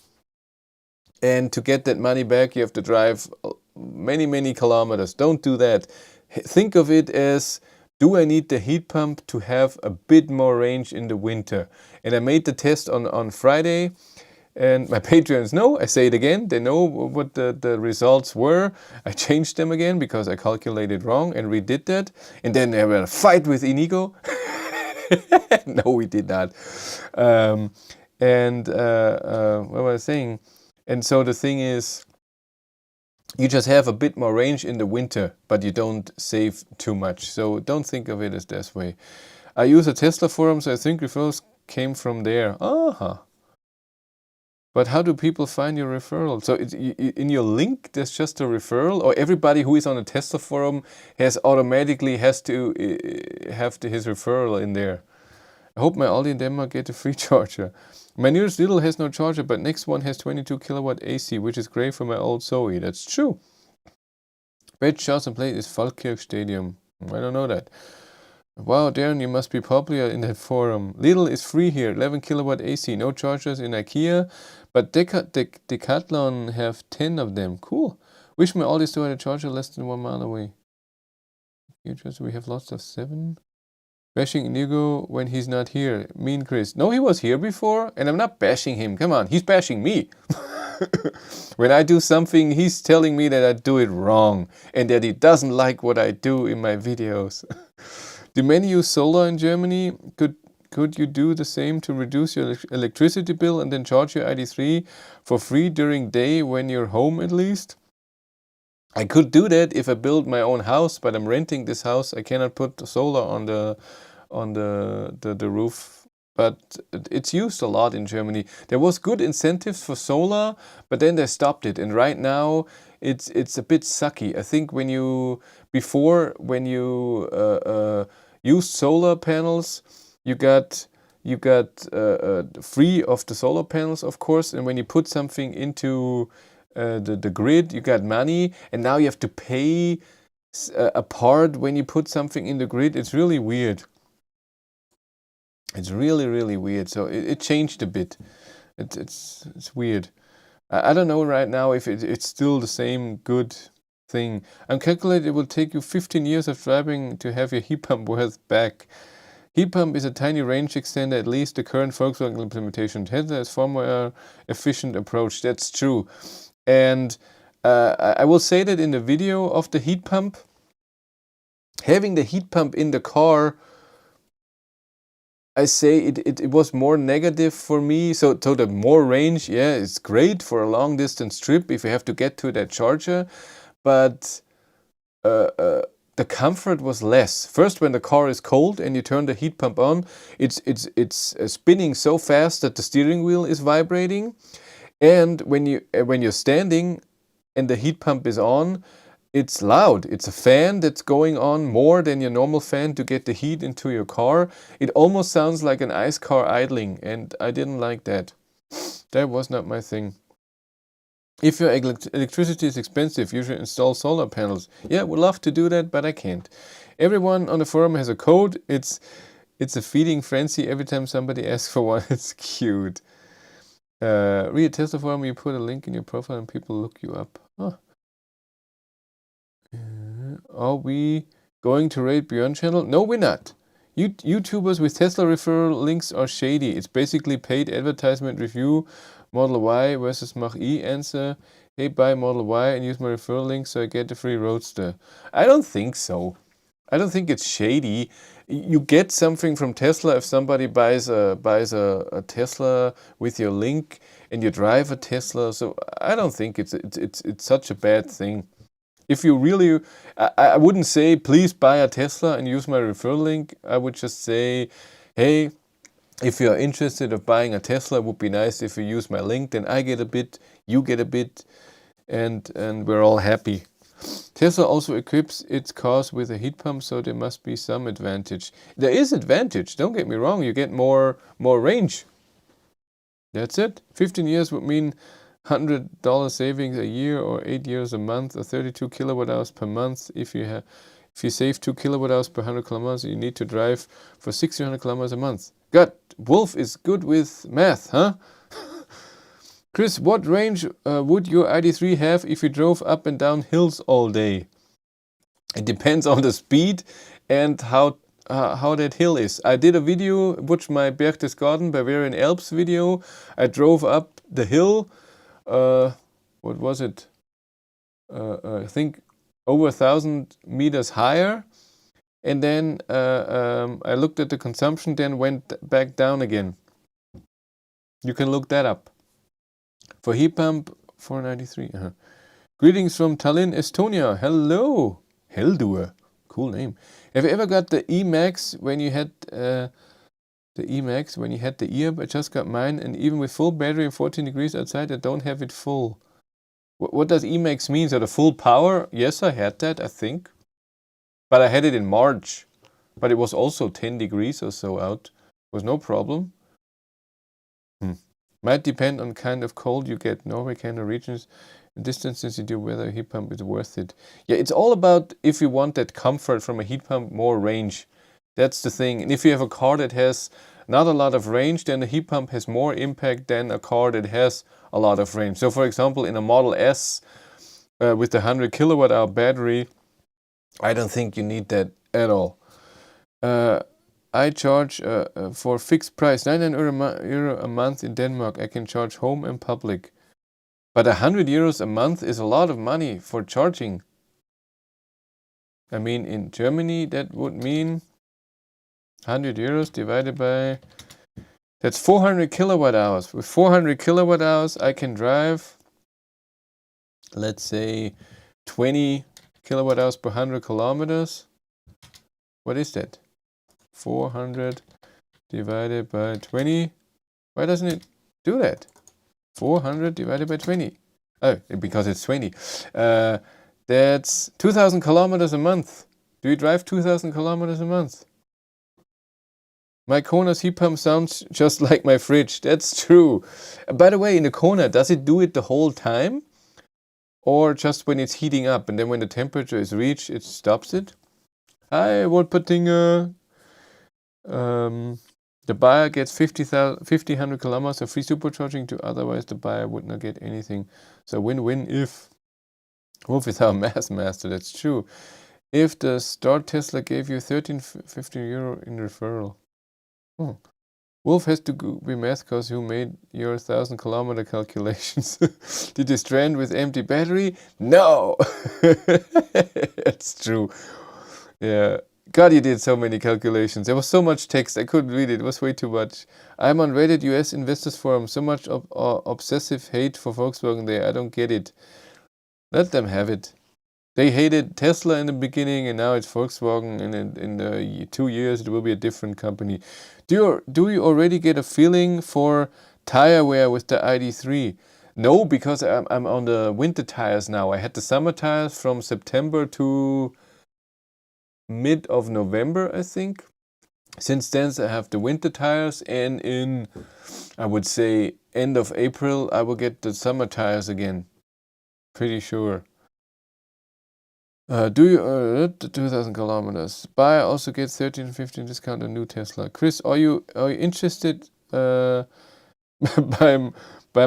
And to get that money back, you have to drive many kilometers. Don't do that. Think of it as, do I need the heat pump to have a bit more range in the winter? And I made the test on Friday. And my patrons know, I say it again, they know what the results were. I changed them again because I calculated wrong and redid that. And then they had a fight with Inigo. No, we did not. What was I saying? And so the thing is, you just have a bit more range in the winter, but you don't save too much. So don't think of it as this way. I use a Tesla forum, so I think referrals came from there. But how do people find your referral? So in your link, there's just a referral, or everybody who is on a Tesla forum automatically has to have his referral in there. I hope my Aldi in Denmark get a free charger. My newest Lidl has no charger, but next one has 22 kilowatt AC, which is great for my old Zoe. That's true. Red Charles and Plate is Falkirk Stadium. I don't know that. Wow, Darren, you must be popular in that forum. Lidl is free here, 11 kilowatt AC, no chargers in IKEA, but Decathlon have 10 of them. Cool. Wish my Aldi store had a charger less than 1 mile away. We have lots of 7. Bashing Inigo when he's not here. Mean Chris. No, he was here before, and I'm not bashing him. Come on, he's bashing me. When I do something, he's telling me that I do it wrong and that he doesn't like what I do in my videos. Do many use solar in Germany? Could you do the same to reduce your electricity bill and then charge your ID3 for free during day when you're home at least? I could do that if I build my own house, but I'm renting this house. I cannot put solar on the roof. But it's used a lot in Germany. There was good incentives for solar, but then they stopped it. And right now it's a bit sucky. I think when you used solar panels, you got free of the solar panels, of course. And when you put something into the grid, you got money, and now you have to pay a part when you put something in the grid. It's really weird. It's really weird. So it changed a bit. It's weird. I don't know right now if it's still the same good thing. I'm calculating it will take you 15 years of driving to have your heat pump worth back. Heat pump is a tiny range extender, at least the current Volkswagen implementation. Tesla is far more efficient approach. That's true. And I will say that in the video of the heat pump, having the heat pump in the car, I say it was more negative for me. So the more range, yeah, it's great for a long distance trip if you have to get to that charger. But the comfort was less. First, when the car is cold and you turn the heat pump on, it's spinning so fast that the steering wheel is vibrating. And when you're standing and the heat pump is on, it's loud. It's a fan that's going on more than your normal fan to get the heat into your car. It almost sounds like an ice car idling, and I didn't like that. That was not my thing. If your electricity is expensive, you should install solar panels. Yeah, would love to do that, but I can't. Everyone on the forum has a code. It's a feeding frenzy every time somebody asks for one. It's cute. Read Tesla forum, you put a link in your profile and people look you up. Huh. Are we going to raid Björn channel? No, we're not. YouTubers with Tesla referral links are shady. It's basically paid advertisement review. Model Y versus mach-e answer. Hey, buy Model Y and use my referral link so I get the free Roadster. I don't think so. I don't think it's shady. You get something from Tesla if somebody buys a Tesla with your link and you drive a Tesla. So I don't think it's such a bad thing. If you really, I wouldn't say please buy a Tesla and use my referral link. I would just say, hey, if you're interested of buying a Tesla, it would be nice if you use my link. Then I get a bit, you get a bit, and we're all happy. Tesla also equips its cars with a heat pump, so there must be some advantage. There is advantage, don't get me wrong, you get more range. That's it. 15 years would mean $100 savings a year, or 8 years a month, or 32 kilowatt hours per month. If you save 2 kilowatt hours per 100 kilometers, you need to drive for 1,600 kilometers a month. God, Wolf is good with math, huh? Chris, what range would your ID3 have if you drove up and down hills all day? It depends on the speed and how that hill is. I did a video, which my Berg des Garten Bavarian Alps video. I drove up the hill, what was it? I think over 1,000 meters higher. And then I looked at the consumption, then went back down again. You can look that up. For heat pump, 493. Greetings from Tallinn, Estonia. Hello. Heldur. Cool name. Have you ever got the E-Max when you had the E-Up? I just got mine, and even with full battery and 14 degrees outside, I don't have it full. What does E-Max mean? So the full power? Yes, I had that, I think. But I had it in March. But it was also 10 degrees or so out. Was no problem. Might depend on kind of cold you get. Norway, Canada regions, distances you do, whether a heat pump is worth it. Yeah, it's all about if you want that comfort from a heat pump, more range. That's the thing. And if you have a car that has not a lot of range, then the heat pump has more impact than a car that has a lot of range. So for example, in a Model S with the 100 kilowatt hour battery, I don't think you need that at all. I charge for fixed price, 99 euro a month in Denmark. I can charge home and public. But 100 euros a month is a lot of money for charging. I mean, in Germany, that would mean 100 euros divided by, that's 400 kilowatt hours. With 400 kilowatt hours, I can drive, let's say, 20 kilowatt hours per 100 kilometers. What is that? 400 divided by 20. Why doesn't it do that? 400 divided by 20. Oh, because it's 20. That's 2,000 kilometers a month. Do you drive 2,000 kilometers a month? My Kona's heat pump sounds just like my fridge. That's true. By the way, in the Kona, does it do it the whole time? Or just when it's heating up and then when the temperature is reached, it stops it? Hi, Wolpertinger. The buyer gets 1,500 kilometers of free supercharging to, otherwise the buyer would not get anything. So win-win if Wolf is our math master, that's true. If the start Tesla gave you 15 euro in referral. Wolf has to be math because who made your 1,000 kilometer calculations? Did you strand with empty battery? No! That's true. Yeah. God, you did so many calculations. There was so much text, I couldn't read it. It was way too much. I'm on Reddit US Investors Forum. So much obsessive hate for Volkswagen there. I don't get it. Let them have it. They hated Tesla in the beginning, and now it's Volkswagen. And in 2 years, it will be a different company. Do you already get a feeling for tire wear with the ID3? No, because I'm on the winter tires now. I had the summer tires from September to mid of November, I think. Since then, I have the winter tires, and in, I would say, end of April, I will get the summer tires again. Pretty sure. Do you 2,000 kilometers? Buyer also gets 13-15 discount on new Tesla. Chris, are you interested by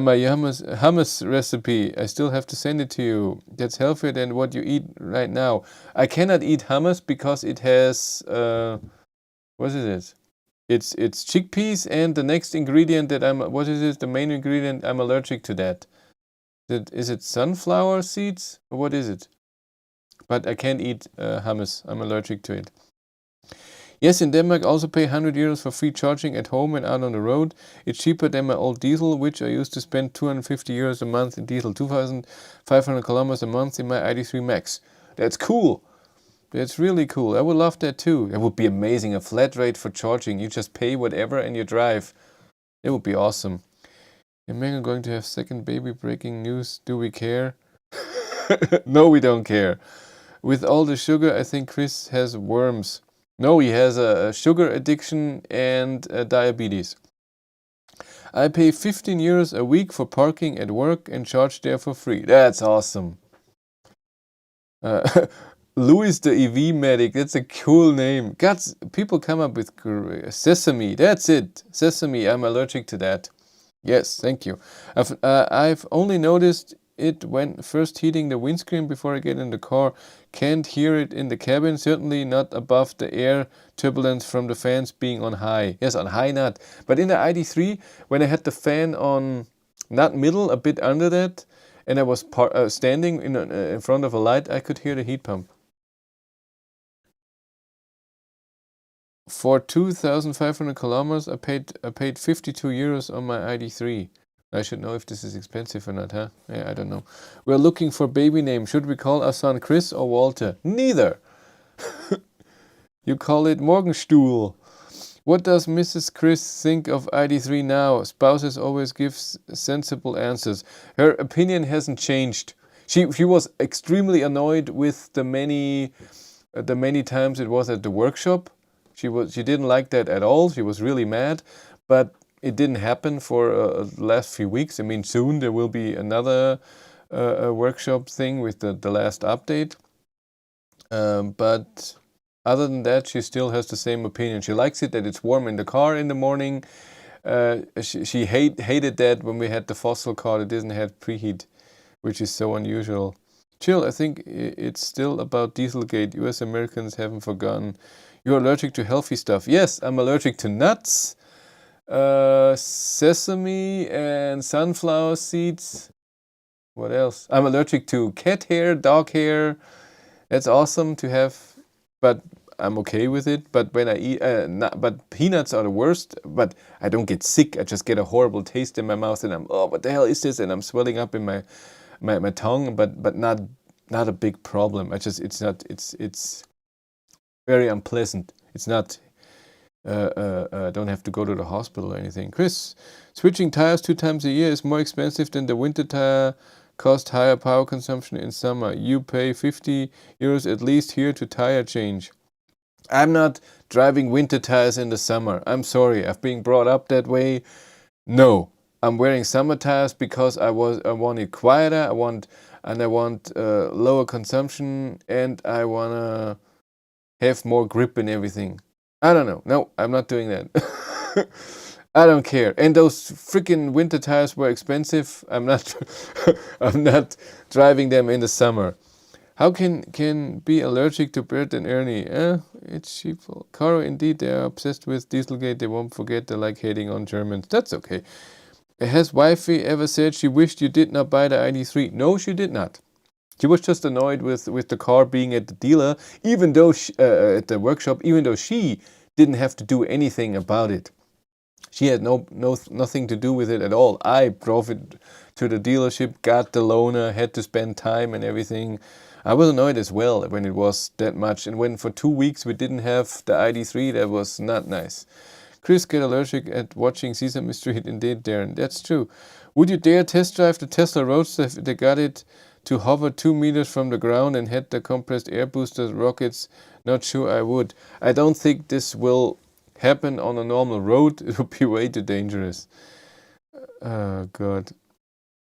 my hummus recipe? I still have to send it to you. That's healthier than what you eat right now. I cannot eat hummus because it has what is it? It's chickpeas, and the next ingredient that what is it? The main ingredient, I'm allergic to that. Is it sunflower seeds or what is it? But I can't eat hummus. I'm allergic to it. Yes, in Denmark I also pay 100 euros for free charging at home and out on the road. It's cheaper than my old diesel, which I used to spend 250 euros a month in diesel, 2,500 kilometers a month in my ID3 Max. That's cool. That's really cool. I would love that too. It would be amazing. A flat rate for charging. You just pay whatever and you drive. It would be awesome. Am I going to have second baby? Breaking news. Do we care? No, we don't care. With all the sugar, I think Chris has worms. No, he has a sugar addiction and diabetes. I pay 15 euros a week for parking at work and charge there for free. That's awesome. Louis the EV medic. That's a cool name. God, people come up with sesame. That's it. Sesame. I'm allergic to that. Yes, thank you. I've only noticed it when first heating the windscreen before I get in the car. Can't hear it in the cabin, certainly not above the air turbulence from the fans being on high. Yes, on high not. But in the ID3, when I had the fan on, not middle, a bit under that, and I was standing in front of a light, I could hear the heat pump. For 2,500 kilometers, I paid 52 euros on my ID3. I should know if this is expensive or not, huh? Yeah, I don't know. We're looking for baby name. Should we call our son Chris or Walter? Neither. You call it Morgenstuhl. What does Mrs. Chris think of ID3 now? Spouses always give sensible answers. Her opinion hasn't changed. She was extremely annoyed with the many times it was at the workshop. She didn't like that at all. She was really mad, but it didn't happen for the last few weeks. I mean, soon there will be another workshop thing with the last update. But other than that, she still has the same opinion. She likes it that it's warm in the car in the morning. She hated that when we had the fossil car that didn't have preheat, which is so unusual. Chill, I think it's still about Dieselgate. US Americans haven't forgotten. You're allergic to healthy stuff. Yes, I'm allergic to nuts, sesame and sunflower seeds. What else? I'm allergic to cat hair, dog hair. That's awesome to have, but I'm okay with it. But when I eat, but peanuts are the worst. But I don't get sick. I just get a horrible taste in my mouth, and what the hell is this? And I'm swelling up in my tongue, but not a big problem. It's very unpleasant. It's not. Don't have to go to the hospital or anything. Chris, switching tires 2 times a year is more expensive than the winter tire. Cost higher power consumption in summer. You pay 50 euros at least here to tire change. I'm not driving winter tires in the summer. I'm sorry. I've been brought up that way. No, I'm wearing summer tires because I want it quieter. I want lower consumption, and I wanna have more grip and everything. I don't know. No, I'm not doing that. I don't care. And those freaking winter tires were expensive. I'm not I'm not driving them in the summer. How can be allergic to Bert and Ernie? It's cheap. Caro, indeed, they are obsessed with Dieselgate. They won't forget they like hating on Germans. That's okay. Has wifey ever said she wished you did not buy the ID3? No, she did not. She was just annoyed with the car being at the dealer, even though at the workshop, even though she didn't have to do anything about it. She had nothing to do with it at all. I drove it to the dealership, got the loaner, had to spend time and everything. I was annoyed as well when it was that much, and when for 2 weeks we didn't have the ID3, that was not nice. Chris get allergic at watching Sesame Street. Indeed, Darren. That's true. Would you dare test drive the Tesla Roadster if they got it to hover 2 meters from the ground and had the compressed air booster rockets? Not sure I would. I don't think this will happen on a normal road. It would be way too dangerous. Oh God.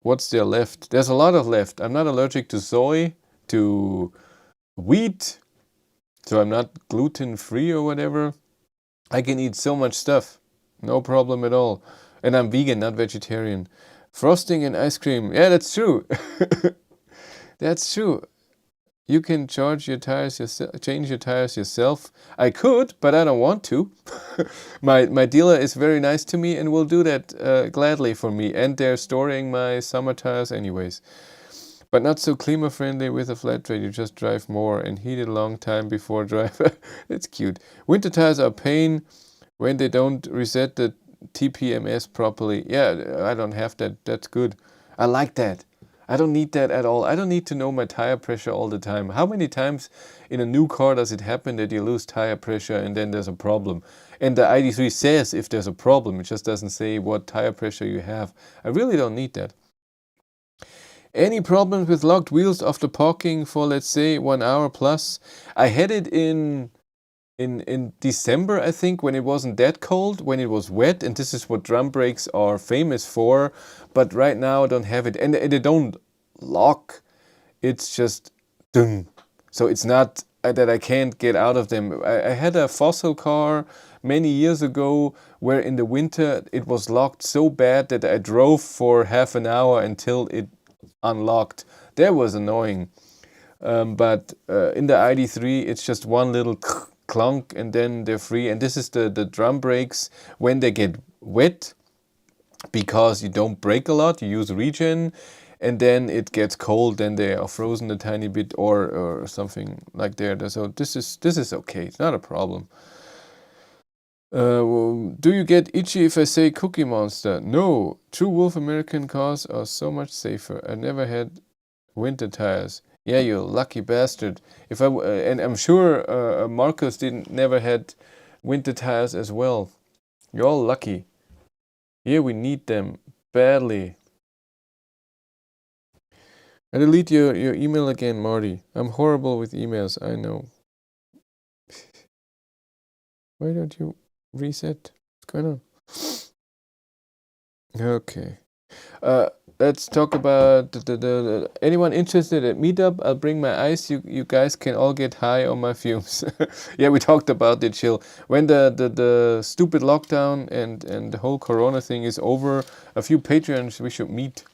What's there left? There's a lot of left. I'm not allergic to soy, to wheat, so I'm not gluten free or whatever. I can eat so much stuff. No problem at all. And I'm vegan, not vegetarian. Frosting and ice cream. Yeah, that's true. That's true. You can change your tires yourself. I could, but I don't want to. My dealer is very nice to me and will do that gladly for me. And they're storing my summer tires anyways. But not so clima-friendly with a flat rate. You just drive more and heat it a long time before drive. That's cute. Winter tires are a pain when they don't reset the TPMS properly. Yeah, I don't have that. That's good. I like that. I don't need that at all. I don't need to know my tire pressure all the time. How many times in a new car does it happen that you lose tire pressure and then there's a problem? And the ID3 says if there's a problem, it just doesn't say what tire pressure you have. I really don't need that. Any problems with locked wheels after parking for, let's say, 1 hour plus? I had it in December, I think, when it wasn't that cold, when it was wet, and this is what drum brakes are famous for. But right now I don't have it, and they don't lock. It's just dun. So it's not that I can't get out of them. I had a fossil car many years ago where in the winter it was locked so bad that I drove for half an hour until it unlocked. That was annoying. But in the ID3, it's just one little clunk and then they're free. And this is the drum brakes when they get wet, because you don't brake a lot, you use regen, and then it gets cold, then they are frozen a tiny bit or something like that. So this is okay. It's not a problem. Do you get itchy if I say Cookie Monster? No. True Wolf American cars are so much safer. I never had winter tires. Yeah, you lucky bastard. If and I'm sure Marcus never had winter tires as well. You're all lucky. Here we need them badly. I delete your email again, Marty. I'm horrible with emails, I know. Why don't you reset? What's going on? Okay. Let's talk about the anyone interested at meetup. I'll bring my ice. You guys can all get high on my fumes. Yeah, we talked about it, chill. When the stupid lockdown and the whole corona thing is over, a few Patreons we should meet.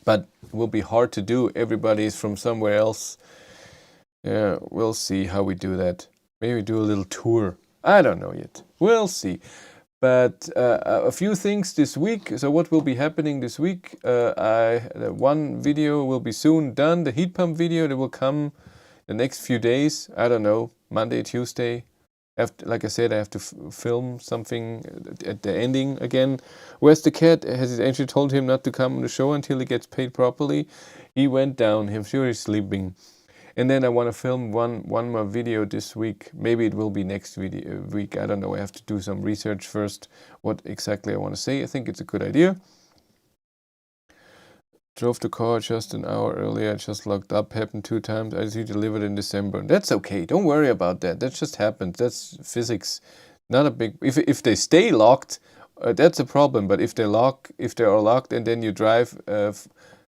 But it will be hard to do. Everybody is from somewhere else. Yeah, we'll see how we do that. Maybe do a little tour. I don't know yet. We'll see. But a few things this week. So what will be happening this week? One video will be soon done. The heat pump video that will come the next few days. I don't know, Monday, Tuesday. Like I said, I have to film something at the ending again. Where's the cat? Has his angel told him not to come on the show until he gets paid properly? He went down. I'm sure he's sleeping. And then I want to film one more video this week. Maybe it will be next week. I don't know. I have to do some research first. What exactly I want to say. I think it's a good idea. Drove the car just an hour earlier. Just locked up. Happened 2 times. I see delivered in December. That's okay. Don't worry about that. That just happened. That's physics. Not a big. If they stay locked, that's a problem. But if they are locked, and then you drive,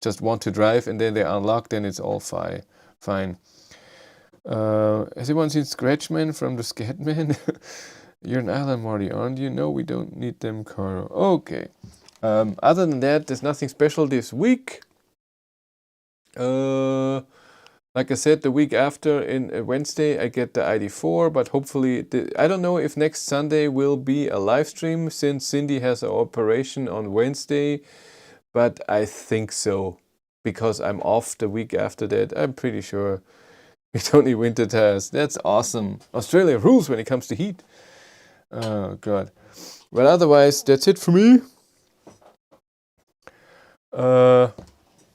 just want to drive, and then they unlock, then it's all fine. Has anyone seen Scratchman from the Scatman? You're an island, Marty, aren't you? No, we don't need them, Carl. Okay. Other than that, there's nothing special this week. Like I said, the week after, in Wednesday, I get the ID4, but hopefully, I don't know if next Sunday will be a live stream since Cindy has an operation on Wednesday, but I think so, because I'm off the week after that. I'm pretty sure we don't need winter tires. That's awesome. Australia rules when it comes to heat. Oh, God. Well, otherwise, that's it for me.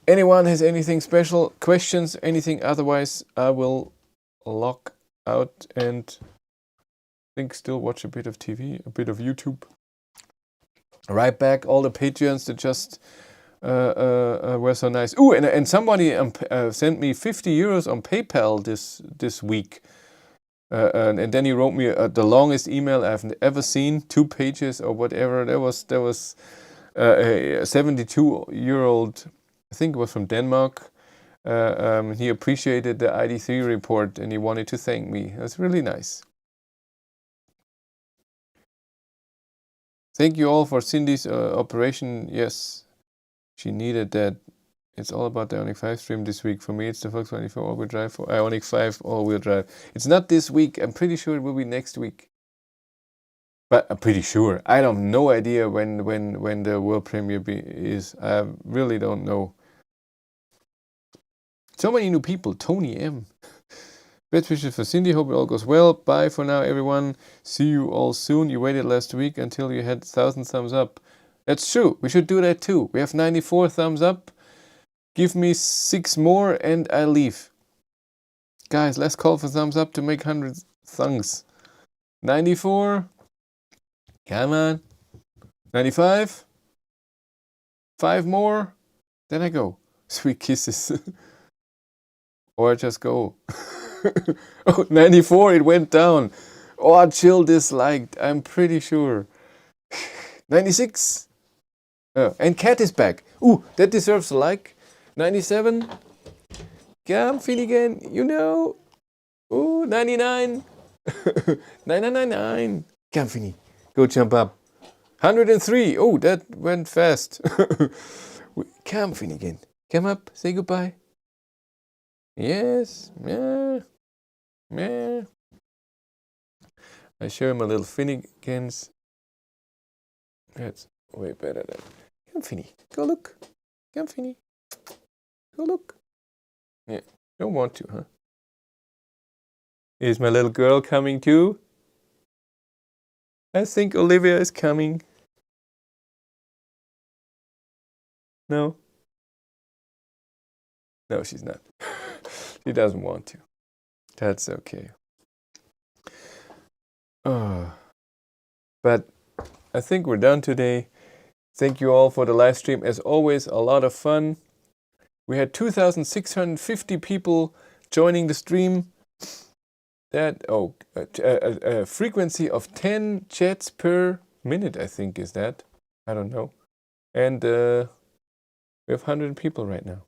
Anyone has anything special, questions, anything? Otherwise, I will log out and think still watch a bit of TV, a bit of YouTube. Right back, all the Patreons that just were so nice. Ooh, and somebody sent me 50 euros on PayPal this week. And then he wrote me the longest email I've ever seen, 2 pages or whatever. There was a 72-year-old, I think it was from Denmark. He appreciated the ID3 report and he wanted to thank me. That's really nice. Thank you all for Cindy's operation. Yes, she needed that. It's all about the Ioniq 5 stream this week. For me, it's the Volkswagen all-wheel drive. For Ioniq 5 all-wheel drive. It's not this week. I'm pretty sure it will be next week. But I'm pretty sure. I have no idea when the world premiere is. I really don't know. So many new people. Tony M. Best wishes for Cindy. Hope it all goes well. Bye for now, everyone. See you all soon. You waited last week until you had 1,000 thumbs up. That's true. We should do that too. We have 94 thumbs up. Give me 6 more and I leave. Guys, let's call for thumbs up to make 100 thumbs. 94. Come on. 95. 5 more. Then I go. Sweet kisses. Or I just go. Oh, 94, it went down. Oh, chill disliked, I'm pretty sure. 96. Oh, and Cat is back. Ooh, that deserves a like. 97. Come, Finnegan, you know. Ooh, 99. 999. Come, Finny. Go jump up. 103. Oh, that went fast. Come, Finnegan. Come up, say goodbye. Yes. Yeah. Yeah. I show him a little Finnegans. That's way better than. Come, Finny. Go look. Come, Finny. Go look. Yeah. Don't want to, huh? Is my little girl coming too? I think Olivia is coming. No? No, she's not. She doesn't want to. That's okay. But I think we're done today. Thank you all for the live stream. As always, a lot of fun. We had 2,650 people joining the stream. That a frequency of 10 chats per minute, I think is that. I don't know. And we have 100 people right now.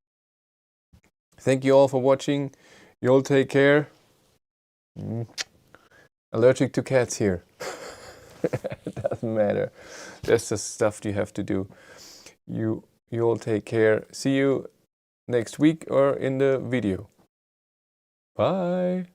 Thank you all for watching. You all take care. Allergic to cats here. It doesn't matter. That's the stuff you have to do. You all take care. See you next week or in the video. Bye.